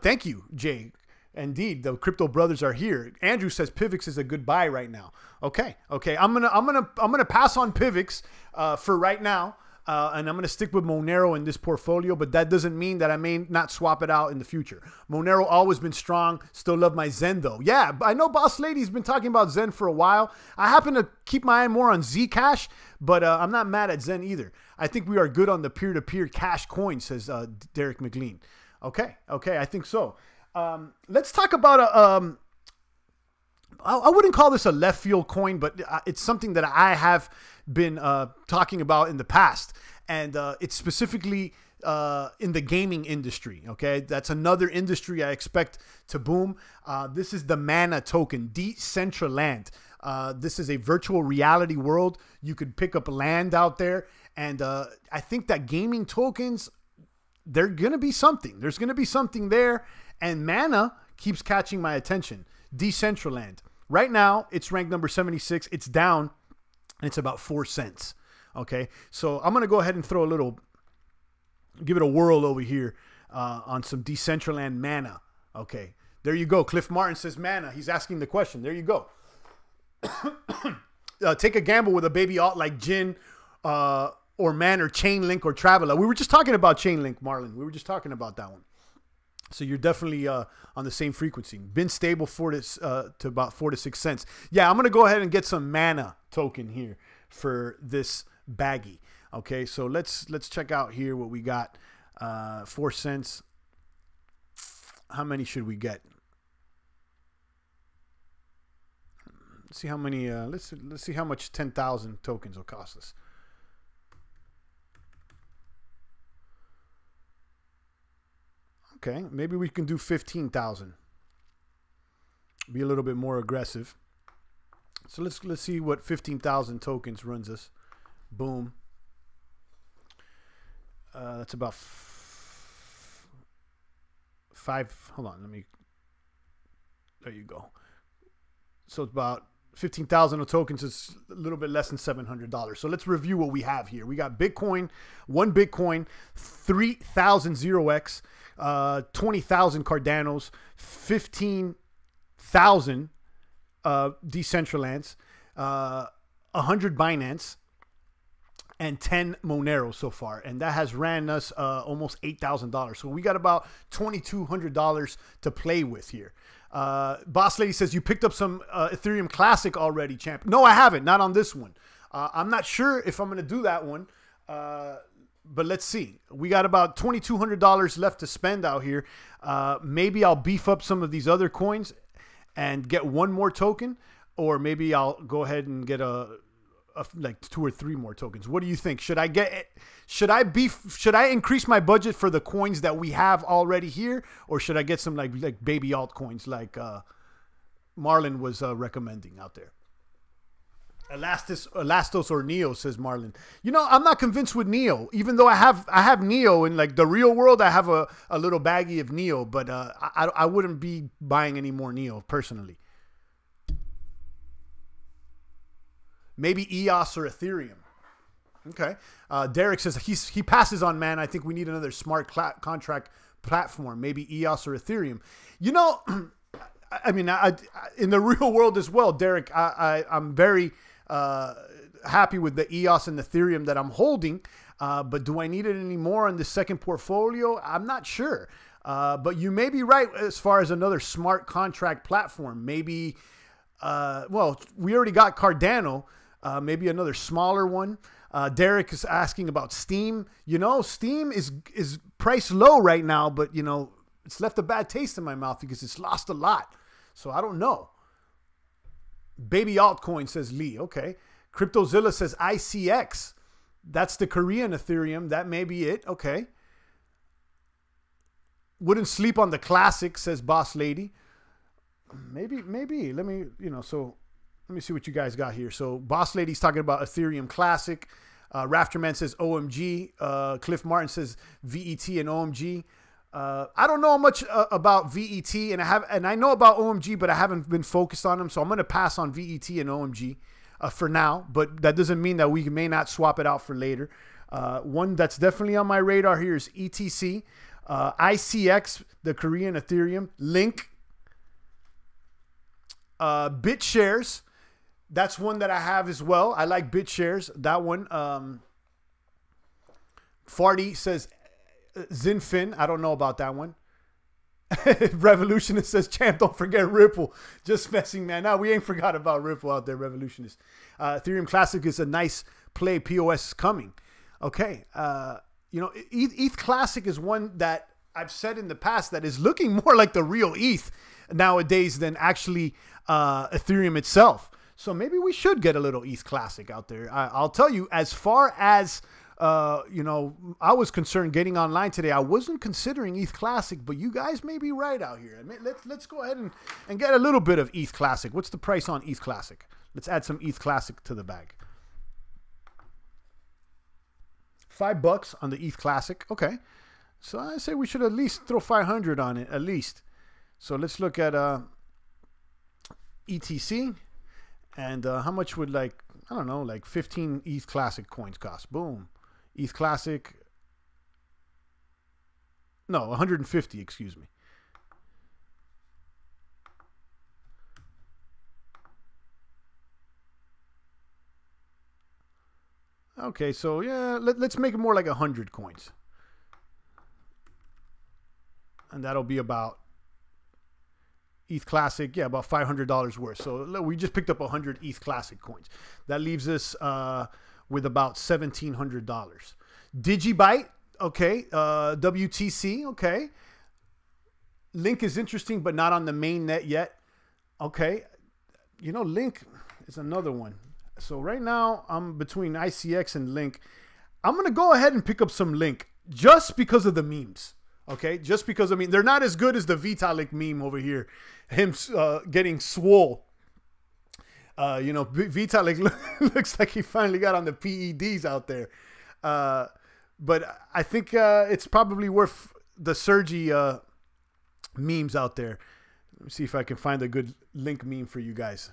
S1: Thank you, Jay. Indeed, the crypto brothers are here. Andrew says PIVX is a good buy right now. Okay, okay. I'm gonna pass on PIVX for right now. And I'm going to stick with Monero in this portfolio, but that doesn't mean that I may not swap it out in the future. Monero always been strong. Still love my Zen though. Yeah, I know Boss Lady's been talking about Zen for a while. I happen to keep my eye more on Zcash, but I'm not mad at Zen either. I think we are good on the peer-to-peer cash coin, says Derek McLean. Okay, okay, I think so. Let's talk about a... I wouldn't call this a left field coin, but it's something that I have been talking about in the past. And it's specifically in the gaming industry. Okay, that's another industry I expect to boom. This is the Mana token, Decentraland. This is a virtual reality world. You could pick up land out there, and I think that gaming tokens, they're gonna be something. There's gonna be something there, and Mana keeps catching my attention. Decentraland. Right now, it's ranked number 76. It's down, and it's about 4 cents. Okay, so I'm gonna go ahead and throw a little, give it a whirl over here on some Decentraland Mana. Okay, there you go. Cliff Martin says Mana. He's asking the question. There you go. Take a gamble with a baby alt like Jin or Man or Chainlink or Traveler. We were just talking about Chainlink, Marlon. We were just talking about that one. So you're definitely on the same frequency. Been stable to about 4 to 6 cents. Yeah, I'm gonna go ahead and get some Mana token here for this baggie. Okay, so let's check out here what we got. 4 cents. How many should we get? Let's see how many. Let's see how much 10,000 tokens will cost us. Okay, maybe we can do 15,000. Be a little bit more aggressive. So let's see what 15,000 tokens runs us. Boom. That's about 5. Hold on, let me. There you go. So it's about 15,000 tokens is a little bit less than $700. So let's review what we have here. We got Bitcoin, 1 Bitcoin, 3,000 0x, 20,000 Cardanos, 15,000 Decentralands, 100 Binance, and 10 Monero so far. And that has ran us almost $8,000. So we got about $2,200 to play with here. Boss Lady says, you picked up some Ethereum Classic already, champ. No, I haven't. Not on this one. I'm not sure if I'm going to do that one. But let's see. We got about $2,200 left to spend out here. Maybe I'll beef up some of these other coins and get 1 more token. Or maybe I'll go ahead and get like 2 or 3 more tokens. What do you think? Should I increase my budget for the coins that we have already here, or should I get some like baby altcoins like Marlon was recommending out there? Elastos or Neo, says Marlon. You know, I'm not convinced with Neo, even though I have Neo in like the real world. I have a little baggie of Neo, but I wouldn't be buying any more Neo personally. Maybe EOS or Ethereum. Okay. Derek says he passes on Man. I think we need another smart contract platform. Maybe EOS or Ethereum. You know, I mean, in the real world as well, Derek, I'm very happy with the EOS and Ethereum that I'm holding. But do I need it anymore on the second portfolio? I'm not sure. But you may be right as far as another smart contract platform. Maybe, well, we already got Cardano. Maybe another smaller one. Derek is asking about Steem. You know, Steem is priced low right now, but, you know, it's left a bad taste in my mouth because it's lost a lot. So I don't know. Baby altcoin, says Lee. Okay. CryptoZilla says ICX. That's the Korean Ethereum. That may be it. Okay. Wouldn't sleep on the classic, says Boss Lady. Maybe. Let me, you know, so let me see what you guys got here. So Boss Lady's talking about Ethereum Classic. Rafterman says OMG. Cliff Martin says VET and OMG. I don't know much about VET, and I know about OMG, but I haven't been focused on them. So I'm going to pass on VET and OMG for now. But that doesn't mean that we may not swap it out for later. One that's definitely on my radar here is ETC, ICX, the Korean Ethereum, Link, BitShares. That's one that I have as well. I like BitShares. That one. Farty says Zinfin. I don't know about that one. Revolutionist says, champ, don't forget Ripple. Just messing, man. No, we ain't forgot about Ripple out there, Revolutionist. Ethereum Classic is a nice play. POS is coming. Okay. You know, ETH Classic is one that I've said in the past that is looking more like the real ETH nowadays than actually Ethereum itself. So maybe we should get a little ETH Classic out there. I'll tell you, as far as you know, I was concerned getting online today. I wasn't considering ETH Classic, but you guys may be right out here. I mean, let's go ahead and get a little bit of ETH Classic. What's the price on ETH Classic? Let's add some ETH Classic to the bag. $5 on the ETH Classic. Okay. So I say we should at least throw 500 on it, at least. So let's look at ETC. And how much would, like, I don't know, like 15 ETH Classic coins cost? Boom. ETH Classic. No, 150, excuse me. Okay, so yeah, let's make it more like 100 coins. And that'll be about ETH Classic, yeah, about $500 worth. So we just picked up 100 ETH Classic coins. That leaves us with about $1,700. Digibyte, okay. WTC, okay. Link is interesting, but not on the main net yet. Okay. You know, Link is another one. So right now I'm between ICX and Link. I'm going to go ahead and pick up some Link just because of the memes. Okay, just because, I mean, they're not as good as the Vitalik meme over here. Him getting swole. You know, Vitalik looks like he finally got on the PEDs out there. But I think it's probably worth the Sergi memes out there. Let me see if I can find a good Link meme for you guys.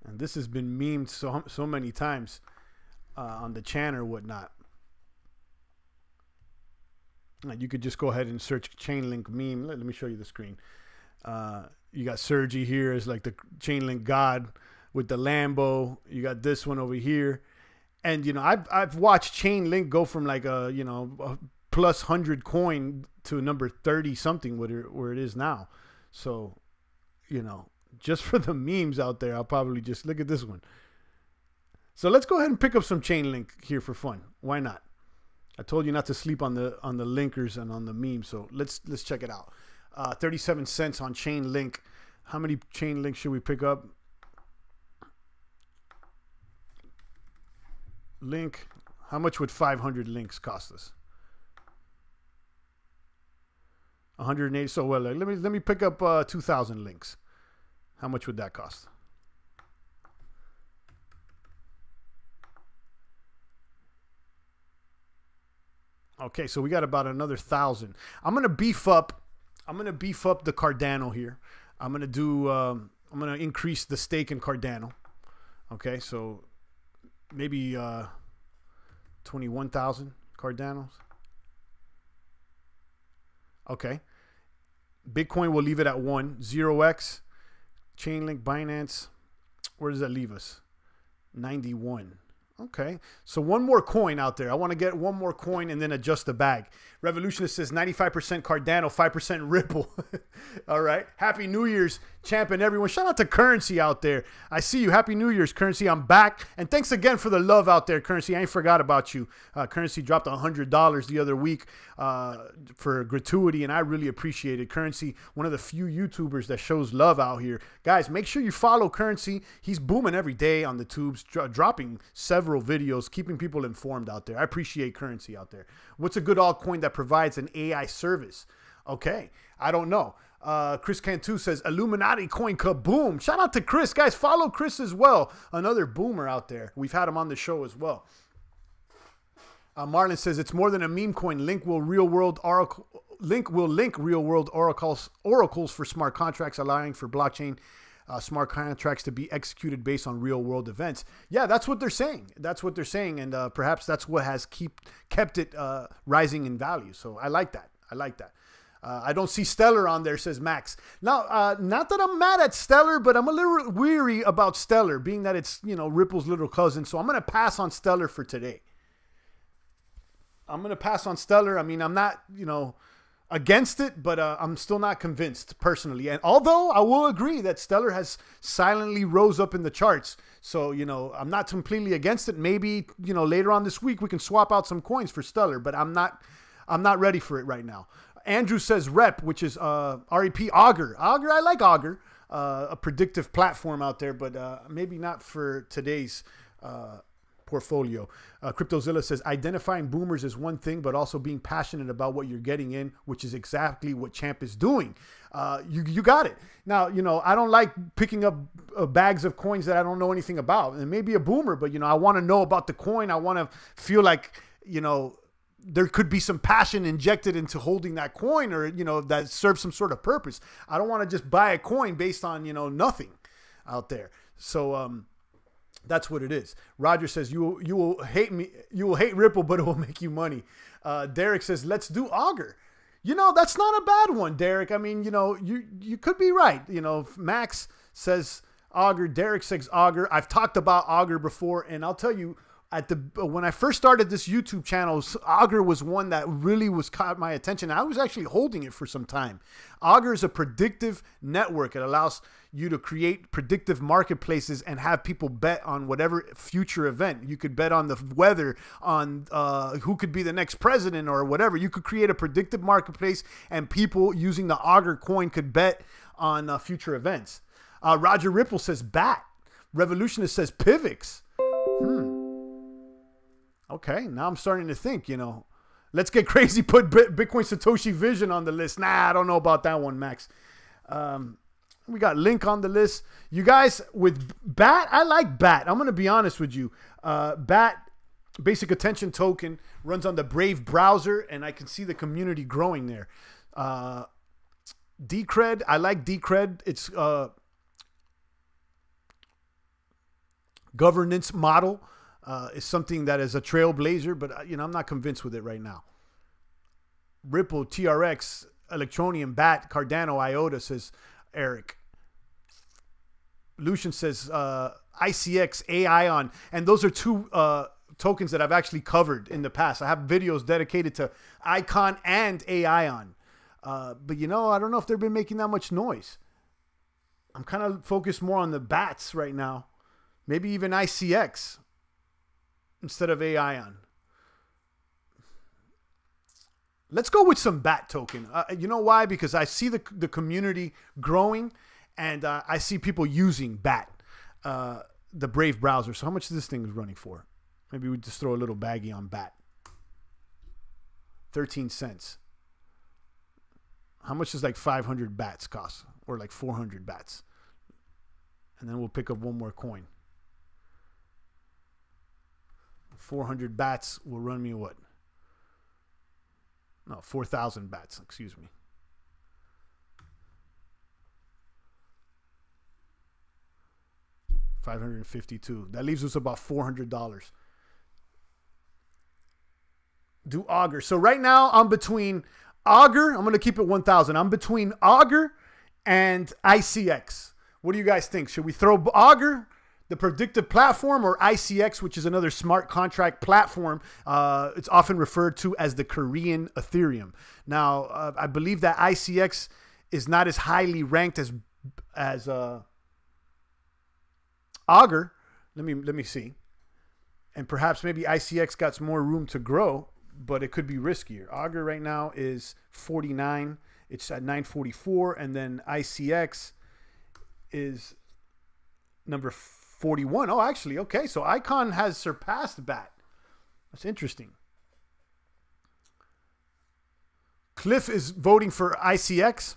S1: And this has been memed so many times on the channel or whatnot. You could just go ahead and search Chainlink meme. Let me show you the screen. You got Sergi here as like the Chainlink god with the Lambo. You got this one over here. And, you know, I've watched Chainlink go from like a, you know, a plus 100 coin to number 30 something where it is now. So, you know, just for the memes out there, I'll probably just look at this one. So let's go ahead and pick up some Chainlink here for fun. Why not? I told you not to sleep on the linkers and on the memes. So let's check it out. 37 cents on Chainlink. How many Chainlink should we pick up? Link. How much would 500 links cost us? 180. So well, let me pick up 2,000 links. How much would that cost? Okay, so we got about another 1,000. I'm gonna beef up the Cardano here. I'm gonna increase the stake in Cardano. Okay, so maybe 21,000 Cardanos. Okay. Bitcoin will leave it at 1. 0x. Chainlink, Binance, where does that leave us? 91. Okay, so one more coin out there. I want to get one more coin and then adjust the bag. Revolutionist says 95% Cardano, 5% Ripple. All right. Happy New Year's, champ, and everyone. Shout out to Currency out there. I see you. Happy New Year's, Currency. I'm back. And thanks again for the love out there, Currency. I ain't forgot about you. Currency dropped $100 the other week for gratuity, and I really appreciate it. Currency, one of the few YouTubers that shows love out here. Guys, make sure you follow Currency. He's booming every day on the tubes, dropping several videos, keeping people informed out there. I appreciate Currency out there. What's a good altcoin that provides an AI service? Okay, I don't know. Chris Cantu says Illuminati coin kaboom. Shout out to Chris. Guys, follow Chris as well. Another boomer out there. We've had him on the show as well. Marlon says it's more than a meme coin. Link will link real world oracles for smart contracts, allowing for blockchain smart contracts to be executed based on real world events. Yeah, that's what they're saying. That's what they're saying. And perhaps that's what has kept it rising in value. So I like that. I like that. I don't see Stellar on there, says Max. Now, not that I'm mad at Stellar, but I'm a little weary about Stellar, being that it's, you know, Ripple's little cousin. So I'm going to pass on Stellar for today. I'm going to pass on Stellar. I mean, I'm not, you know, against it, but I'm still not convinced personally. And although I will agree that Stellar has silently rose up in the charts. So, you know, I'm not completely against it. Maybe, you know, later on this week, we can swap out some coins for Stellar, but I'm not ready for it right now. Andrew says rep, which is REP, Augur. Augur, I like Augur. A predictive platform out there, but maybe not for today's portfolio. Cryptozilla says identifying boomers is one thing, but also being passionate about what you're getting in, which is exactly what Champ is doing. You got it. Now, you know, I don't like picking up bags of coins that I don't know anything about. And maybe a boomer, but, you know, I want to know about the coin. I want to feel like, you know, there could be some passion injected into holding that coin, or, you know, that serves some sort of purpose. I don't want to just buy a coin based on, you know, nothing out there. So, that's what it is. Roger says, you will hate me. You will hate Ripple, but it will make you money. Derek says, let's do Augur. You know, that's not a bad one, Derek. I mean, you know, you could be right. You know, Max says Augur. Derek says Augur. I've talked about Augur before, and I'll tell you, when I first started this YouTube channel, Augur was one that really caught my attention. I was actually holding it for some time. Augur is a predictive network. It allows you to create predictive marketplaces and have people bet on whatever future event. You could bet on the weather, on who could be the next president or whatever. You could create a predictive marketplace, and people using the Augur coin could bet on future events. Roger Ripple says BAT. Revolutionist says Pivx. Okay, now I'm starting to think, you know, let's get crazy, put Bitcoin Satoshi Vision on the list. Nah, I don't know about that one, Max. We got Link on the list. You guys, with BAT, I like BAT. I'm going to be honest with you. BAT, Basic Attention Token, runs on the Brave browser, and I can see the community growing there. Decred, I like Decred. It's governance model. Is something that is a trailblazer, but you know, I'm not convinced with it right now. Ripple, TRX, Electronium, BAT, Cardano, IOTA, says Eric. Lucian says ICX, AION, and those are two tokens that I've actually covered in the past. I have videos dedicated to Icon and AION, but you know, I don't know if they've been making that much noise. I'm kind of focused more on the BATs right now, maybe even ICX. Instead of AION. Let's go with some BAT token. You know why? Because I see the community growing, and I see people using BAT, the Brave browser. So how much is this thing running for? Maybe we just throw a little baggie on BAT. 13 cents. How much does like 500 BATs cost? Or like 400 BATs? And then we'll pick up one more coin. 400 BATs will run me what? No, 4,000 BATs, excuse me. $552. That leaves us about $400. Do Augur. So right now I'm between Augur. I'm going to keep it 1,000. I'm between Augur and ICX. What do you guys think? Should we throw Augur, the predictive platform, or ICX, which is another smart contract platform? It's often referred to as the Korean Ethereum. Now, I believe that ICX is not as highly ranked as Augur. Let me see. And perhaps maybe ICX got some more room to grow, but it could be riskier. Augur right now is 49. It's at 944, and then ICX is number 41. Oh, actually, okay. So Icon has surpassed BAT. That's interesting. Cliff is voting for ICX.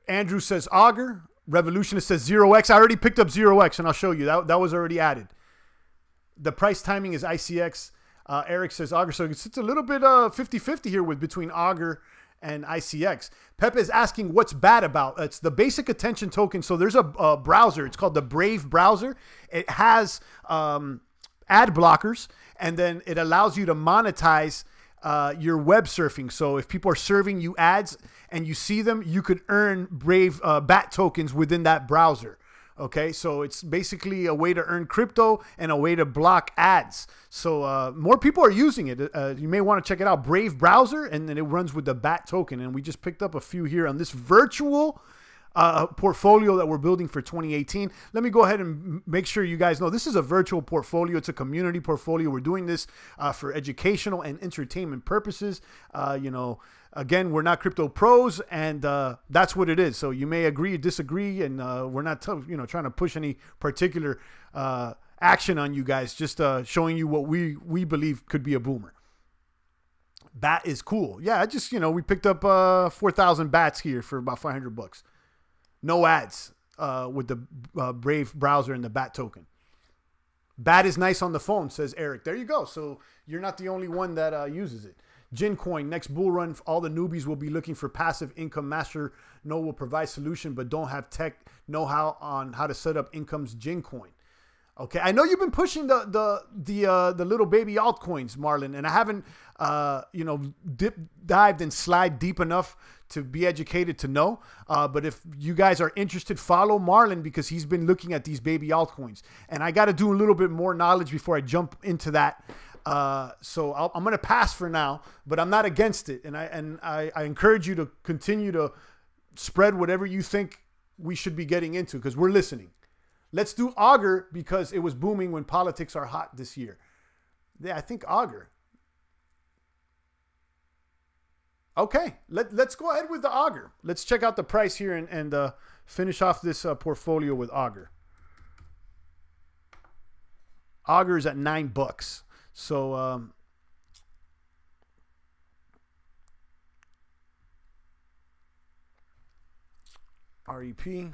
S1: Andrew says Augur. Revolutionist says 0x. I already picked up 0x, and I'll show you. That was already added. The price timing is ICX. Eric says Augur. So it's a little bit 50-50 here between Augur and ICX. Pepe is asking what's BAT about. It's the Basic Attention Token. So there's a browser. It's called the Brave browser. It has ad blockers, and then it allows you to monetize your web surfing. So if people are serving you ads and you see them, you could earn Brave BAT tokens within that browser. Okay, so it's basically a way to earn crypto and a way to block ads. So more people are using it. You may want to check it out. Brave browser, and then it runs with the BAT token. And we just picked up a few here on this virtual portfolio that we're building for 2018. Let me go ahead and make sure you guys know this is a virtual portfolio. It's a community portfolio. We're doing this for educational and entertainment purposes. You know, again, we're not crypto pros, and that's what it is. So you may agree or disagree, and we're not trying to push any particular action on you guys, just showing you what we believe could be a boomer. Bat is cool. Yeah, I just, we picked up 4,000 bats here for about $500. No ads with the Brave browser and the bat token. Bat is nice on the phone, says Eric. There you go. So you're not the only one that uses it. Gincoin, next bull run, all the newbies will be looking for passive income. Master No will provide solution, but don't have tech know-how on how to set up incomes. Gincoin. Okay, I know you've been pushing the little baby altcoins, Marlon, and I haven't dived and slide deep enough to be educated to know. But if you guys are interested, follow Marlon, because he's been looking at these baby altcoins, and I got to do a little bit more knowledge before I jump into that. So I'm going to pass for now, but I'm not against it, and I encourage you to continue to spread whatever you think we should be getting into, because we're listening. Let's do Augur, because it was booming when politics are hot this year. Yeah, I think Augur. Okay, let's go ahead with the Augur. Let's check out the price here and finish off this portfolio with Augur. Augur is at $9. So REP.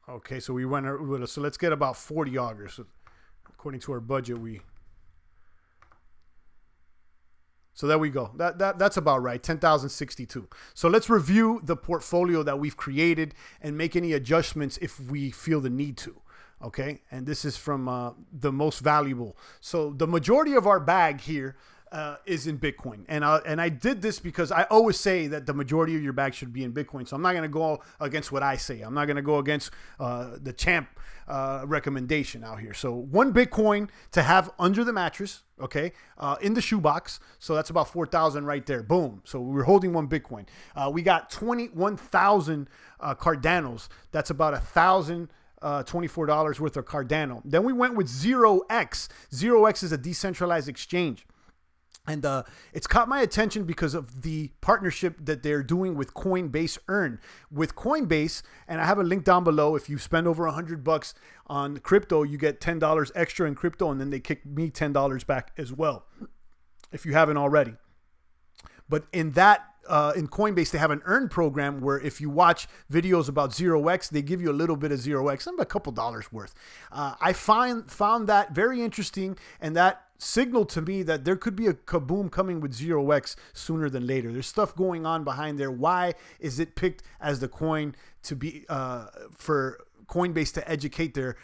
S1: Okay, so we went, so let's get about 40 Augurs. So according to our budget, so there we go. That's about right, 10,062. So let's review the portfolio that we've created and make any adjustments if we feel the need to. Okay, and this is from the most valuable. So the majority of our bag here is in Bitcoin, and I did this because I always say that the majority of your bag should be in Bitcoin. So I'm not going to go against what I say. I'm not going to go against the champ recommendation out here. So 1 Bitcoin to have under the mattress, okay, in the shoebox. So that's about 4,000 right there. Boom. So we're holding 1 Bitcoin. We got 21,000 Cardanos. That's about $1,024 worth of Cardano. Then we went with 0x. 0x is a decentralized exchange. And it's caught my attention because of the partnership that they're doing with Coinbase Earn. With Coinbase, and I have a link down below, if you spend over $100 on crypto, you get $10 extra in crypto, and then they kick me $10 back as well, if you haven't already. But in that, in Coinbase, they have an earn program where if you watch videos about 0x, they give you a little bit of 0x, a couple dollars worth. I found that very interesting, and that signaled to me that there could be a kaboom coming with 0x sooner than later. There's stuff going on behind there. Why is it picked as the coin to be for Coinbase to educate their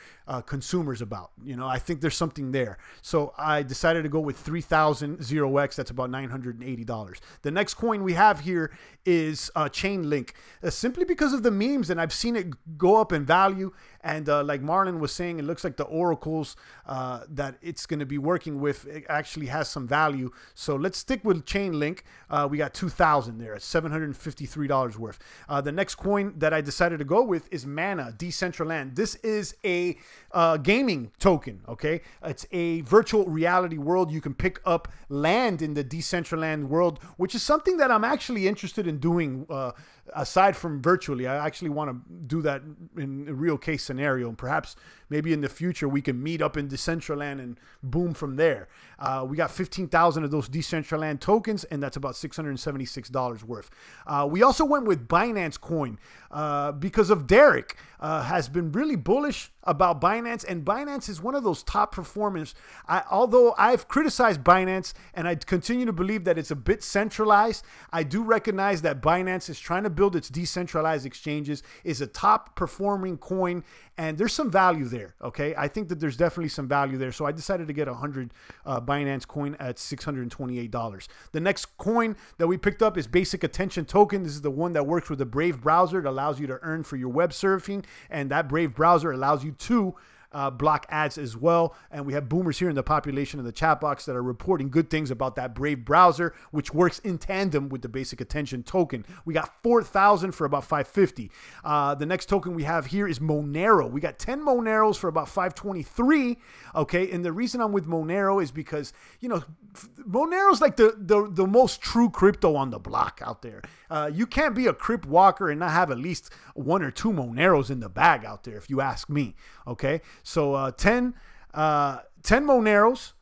S1: consumers about? I think there's something there. So I decided to go with 3,000 0x. That's about $980. The next coin we have here is Chainlink, simply because of the memes, and I've seen it go up in value. And like Marlon was saying, it looks like the oracles that it's going to be working with, it actually has some value. So let's stick with Chainlink. We got 2,000 there at $753 worth. The next coin that I decided to go with is Mana Decentraland. This is a gaming token. Okay, it's a virtual reality world. You can pick up land in the Decentraland world, which is something that I'm actually interested in doing. Aside from virtually, I actually want to do that in a real case scenario, and perhaps maybe in the future we can meet up in Decentraland and boom from there. We got 15,000 of those Decentraland tokens, and that's about $676 worth. We also went with Binance Coin because of Derek. Has been really bullish about Binance, and Binance is one of those top performers. Although I've criticized Binance and I continue to believe that it's a bit centralized, I do recognize that Binance is trying to build its decentralized exchanges, is a top performing coin, and there's some value there. Okay, I think that there's definitely some value there. So I decided to get 100 Binance coin at $628. The next coin that we picked up is Basic Attention Token. This is the one that works with the Brave browser. It allows you to earn for your web surfing, and that Brave browser allows you to block ads as well. And we have boomers here in the population in the chat box that are reporting good things about that Brave browser, which works in tandem with the basic attention token. We got 4,000 for about 550. The next token we have here is Monero. We got 10 Moneros for about 523. Okay, and the reason I'm with Monero is because, you know, Monero's like the most true crypto on the block out there. You can't be a crypt walker and not have at least 1 or 2 Moneros in the bag out there, if you ask me. Okay, so 10 Moneros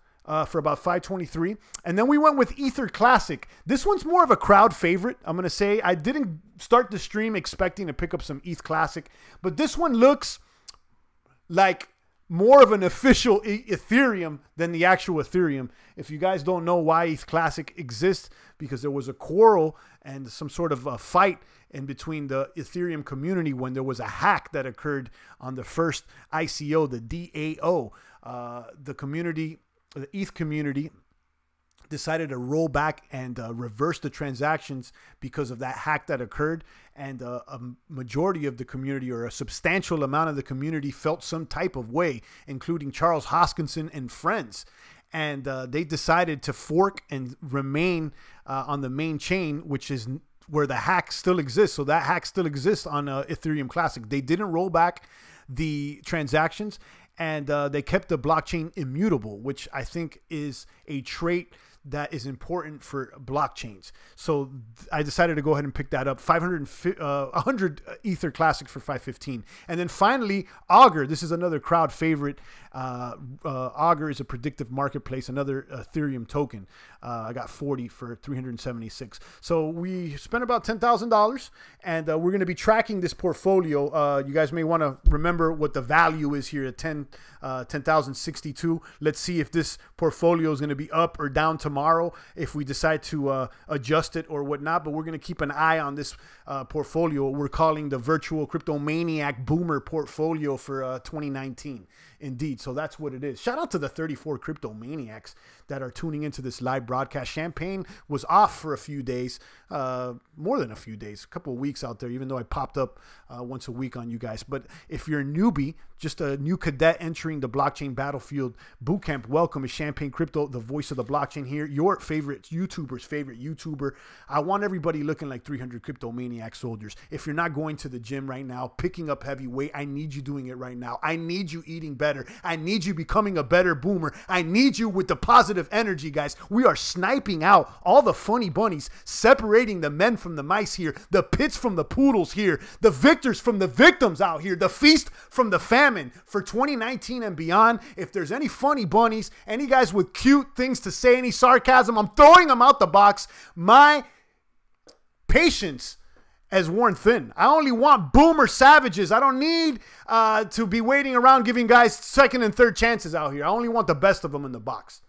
S1: for about 523. And then we went with Ether Classic. This one's more of a crowd favorite, I'm going to say. I didn't start the stream expecting to pick up some ETH Classic, but this one looks like more of an official Ethereum than the actual Ethereum. If you guys don't know why ETH Classic exists, because there was a quarrel and some sort of a fight in between the Ethereum community when there was a hack that occurred on the first ICO, the DAO. The community, the ETH community, decided to roll back and reverse the transactions because of that hack that occurred. And a majority of the community, or a substantial amount of the community, felt some type of way, including Charles Hoskinson and friends. And they decided to fork and remain on the main chain, which is where the hack still exists. So that hack still exists on Ethereum Classic. They didn't roll back the transactions, and they kept the blockchain immutable, which I think is a trait that is important for blockchains. So I decided to go ahead and pick that up. 100 Ether Classic for 515. And then finally, Augur. This is another crowd favorite. Augur is a predictive marketplace, another Ethereum token. I got 40 for 376. So we spent about $10,000, and we're going to be tracking this portfolio. You guys may want to remember what the value is here at 10,062. Let's see if this portfolio is going to be up or down tomorrow, if we decide to adjust it or whatnot. But we're going to keep an eye on this portfolio. We're calling the Virtual Crypto Maniac Boomer portfolio for 2019. Indeed. So that's what it is. Shout out to the 34 crypto maniacs that are tuning into this live broadcast. Champagne was off for a few days, more than a few days, a couple of weeks out there, even though I popped up once a week on you guys. But if you're a newbie, just a new cadet entering the blockchain battlefield bootcamp, welcome to Champagne Crypto, the voice of the blockchain here, your favorite YouTuber's favorite YouTuber. I want everybody looking like 300 crypto maniac soldiers. If you're not going to the gym right now, picking up heavy weight, I need you doing it right now. I need you eating better. I need you becoming a better boomer. I need you with the positive energy, guys. We are sniping out all the funny bunnies, separating the men from the mice here, the pits from the poodles here, the victors from the victims out here, the feast from the famine for 2019 and beyond. If there's any funny bunnies, any guys with cute things to say, any sarcasm, I'm throwing them out the box. My patience has worn thin. I only want boomer savages. I don't need to be waiting around giving guys second and third chances out here. I only want the best of them in the box.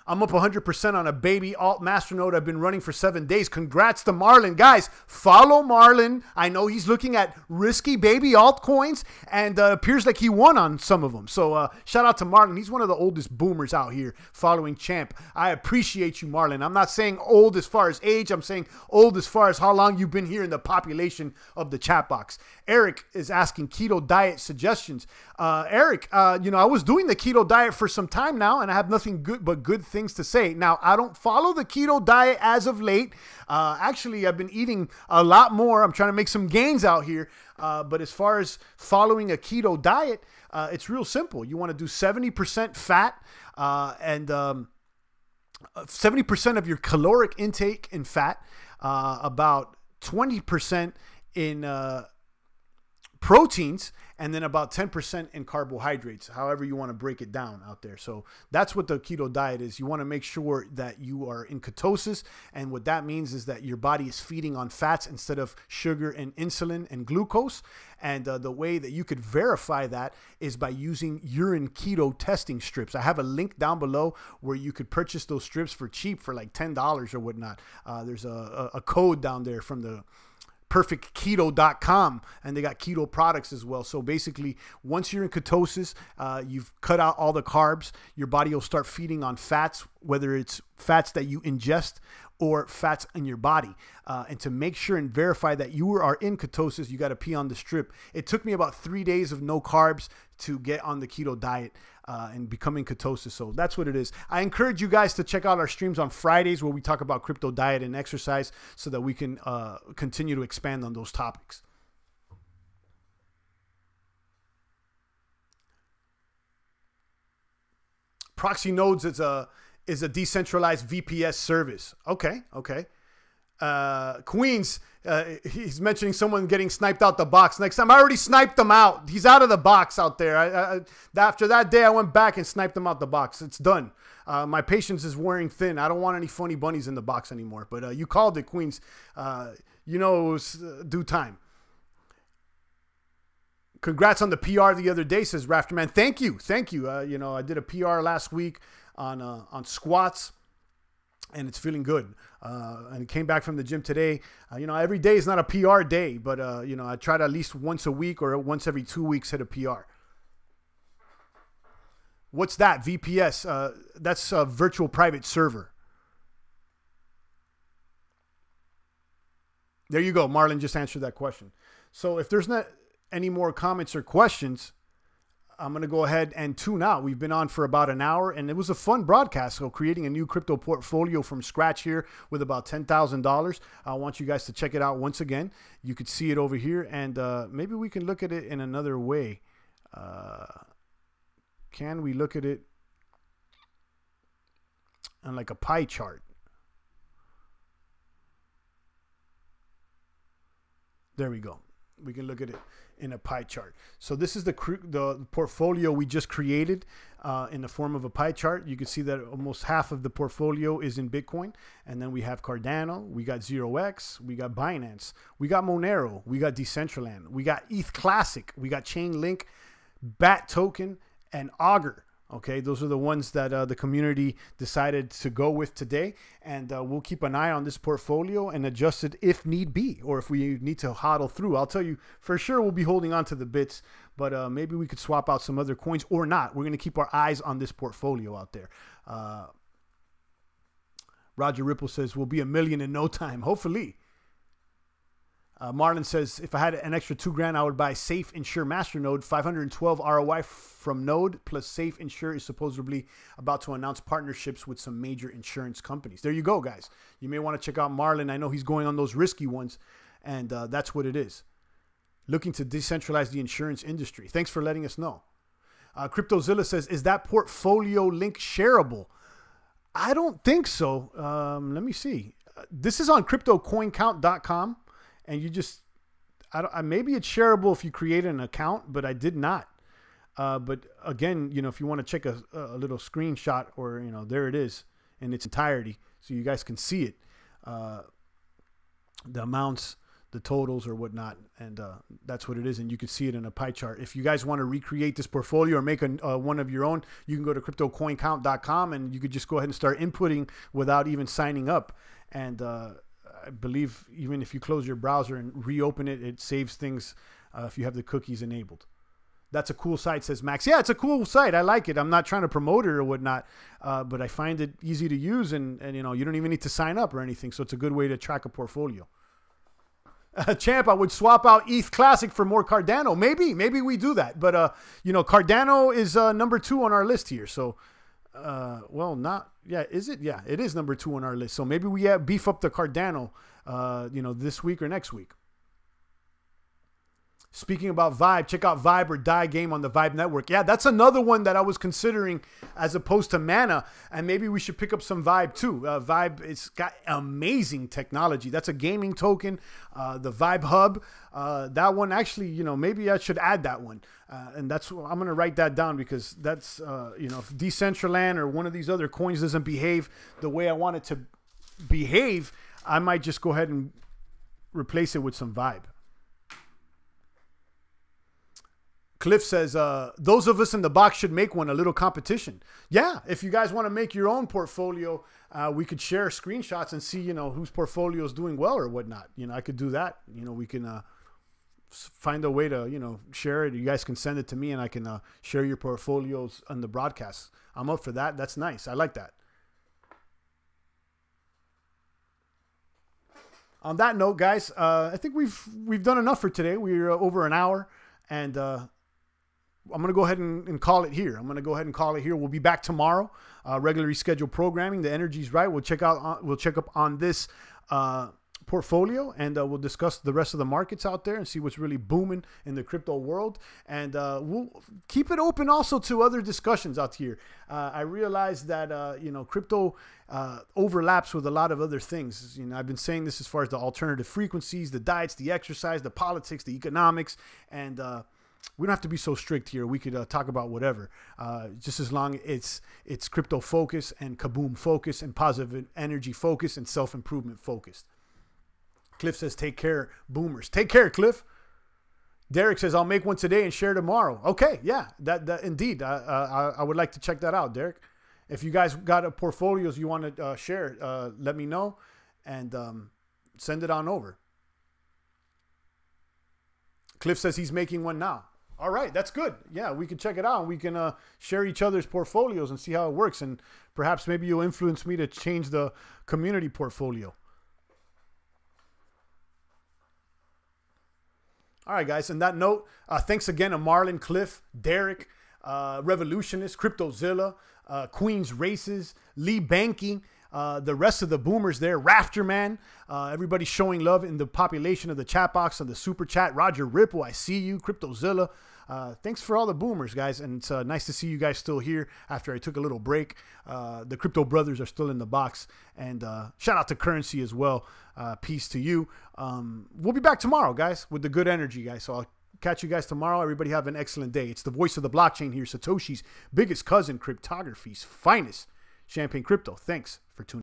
S1: I'm up 100% on a baby alt masternode I've been running for 7 days. Congrats to Marlon. Guys, follow Marlon. I know he's looking at risky baby altcoins, and appears like he won on some of them. So shout out to Marlon. He's one of the oldest boomers out here following Champ. I appreciate you, Marlon. I'm not saying old as far as age. I'm saying old as far as how long you've been here in the population of the chat box. Eric is asking keto diet suggestions. Eric, you know, I was doing the keto diet for some time now, and I have nothing good but good things to say. Now, I don't follow the keto diet as of late. Actually, I've been eating a lot more. I'm trying to make some gains out here. But as far as following a keto diet, it's real simple. You want to do 70% fat and 70% of your caloric intake in fat, about 20% in proteins, and then about 10% in carbohydrates, however you want to break it down out there. So that's what the keto diet is. You want to make sure that you are in ketosis, and what that means is that your body is feeding on fats instead of sugar and insulin and glucose. And the way that you could verify that is by using urine keto testing strips. I have a link down below where you could purchase those strips for cheap, for like $10 or whatnot. There's a code down there from the perfectketo.com, and they got keto products as well. So basically, once you're in ketosis, you've cut out all the carbs, your body will start feeding on fats, whether it's fats that you ingest or fats in your body. And to make sure and verify that you are in ketosis, you got to pee on the strip. It took me about 3 days of no carbs to get on the keto diet and becoming ketosis. So that's what it is. I encourage you guys to check out our streams on Fridays where we talk about crypto diet and exercise so that we can continue to expand on those topics. Proxy nodes is a decentralized VPS service. Okay. Queens, he's mentioning someone getting sniped out the box. Next time, I already sniped them out. He's out of the box out there. After that day, I went back and sniped them out the box. It's done. My patience is wearing thin. I don't want any funny bunnies in the box anymore. But you called it, Queens. You know it was due time. Congrats on the PR the other day, says Rafterman. Thank you. You know, I did a PR last week on squats, and it's feeling good. And came back from the gym today. You know, every day is not a PR day, but you know, I try to at least once a week or once every 2 weeks hit a PR. What's that? VPS. That's a virtual private server. There you go. Marlon just answered that question. So if there's not any more comments or questions, I'm going to go ahead and tune out. We've been on for about an hour, and it was a fun broadcast. So creating a new crypto portfolio from scratch here with about $10,000. I want you guys to check it out once again. You could see it over here, and maybe we can look at it in another way. Can we look at it on like a pie chart? There we go. We can look at it in a pie chart. So this is the portfolio we just created in the form of a pie chart. You can see that almost half of the portfolio is in Bitcoin. And then we have Cardano, we got 0x, we got Binance, we got Monero, we got Decentraland, we got ETH Classic, we got Chainlink, BAT Token, and Augur. Okay, those are the ones that the community decided to go with today. And we'll keep an eye on this portfolio and adjust it if need be, or if we need to hodl through. I'll tell you, for sure, we'll be holding on to the bits, but maybe we could swap out some other coins or not. We're going to keep our eyes on this portfolio out there. Roger Ripple says, we'll be $1 million in no time, hopefully. Marlon says, if I had an extra $2,000, I would buy Safe Insure Masternode, 512 ROI from Node, plus Safe Insure is supposedly about to announce partnerships with some major insurance companies. There you go, guys. You may want to check out Marlon. I know he's going on those risky ones, and that's what it is. Looking to decentralize the insurance industry. Thanks for letting us know. CryptoZilla says, is that portfolio link shareable? I don't think so. Let me see. This is on CryptoCoinCount.com. And you just, maybe it's shareable if you create an account, but I did not. But again, you know, if you want to check a little screenshot, or, you know, there it is in its entirety, so you guys can see it, the amounts, the totals or whatnot. And that's what it is. And you can see it in a pie chart. If you guys want to recreate this portfolio or make one of your own, you can go to CryptoCoinCount.com and you could just go ahead and start inputting without even signing up. And, I believe even if you close your browser and reopen it, it saves things if you have the cookies enabled. That's a cool site, says Max. Yeah, it's a cool site. I like it. I'm not trying to promote it or whatnot, but I find it easy to use, and you know, you don't even need to sign up or anything. So it's a good way to track a portfolio. Champ, I would swap out ETH Classic for more Cardano. Maybe we do that. But you know, Cardano is number 2 on our list here. So well, not, yeah, is it? Yeah, it is number 2 on our list. So maybe we beef up the Cardano, you know, this week or next week. Speaking about Vibe, check out Vibe or Die Game on the Vibe Network. Yeah, that's another one that I was considering as opposed to Mana, and maybe we should pick up some Vibe too. Vibe, it's got amazing technology. That's a gaming token. The Vibe Hub, that one actually, you know, maybe I should add that one. And that's, I'm going to write that down, because that's, you know, if Decentraland or one of these other coins doesn't behave the way I want it to behave, I might just go ahead and replace it with some Vibe. Cliff says, those of us in the box should make one, a little competition. Yeah, if you guys want to make your own portfolio, we could share screenshots and see, you know, whose portfolio is doing well or whatnot. You know, I could do that. You know, we can find a way to, you know, share it. You guys can send it to me and I can share your portfolios on the broadcast. I'm up for that. That's nice. I like that. On that note, guys, I think we've done enough for today. We're over an hour, and I'm gonna go ahead and call it here. We'll be back tomorrow. Regularly scheduled programming. The energy's right. We'll check up on this portfolio, and we'll discuss the rest of the markets out there and see what's really booming in the crypto world. And we'll keep it open also to other discussions out here. I realize that crypto overlaps with a lot of other things. I've been saying this as far as the alternative frequencies, the diets, the exercise, the politics, the economics, and we don't have to be so strict here. We could talk about whatever, just as long as it's crypto focus and kaboom focus and positive energy focus and self-improvement focused. Cliff says, take care, boomers. Take care, Cliff. Derek says, I'll make one today and share tomorrow. Okay, yeah, that indeed. I would like to check that out, Derek. If you guys got portfolios you want to share, let me know and send it on over. Cliff says he's making one now. All right, that's good. Yeah, we can check it out. We can share each other's portfolios and see how it works. And perhaps maybe you'll influence me to change the community portfolio. All right, guys. On that note, thanks again to Marlon, Cliff, Derek, Revolutionist, CryptoZilla, Queen's Races, Lee Banking, the rest of the boomers there, Rafterman, everybody showing love in the population of the chat box, of the super chat. Roger Ripple, I see you. CryptoZilla. Thanks for all the boomers, guys. And it's nice to see you guys still here after I took a little break. The Crypto Brothers are still in the box. And shout out to Currency as well. Peace to you. We'll be back tomorrow, guys, with the good energy, guys. So I'll catch you guys tomorrow. Everybody have an excellent day. It's the voice of the blockchain here. Satoshi's biggest cousin, cryptography's finest, Champagne Crypto. Thanks for tuning in.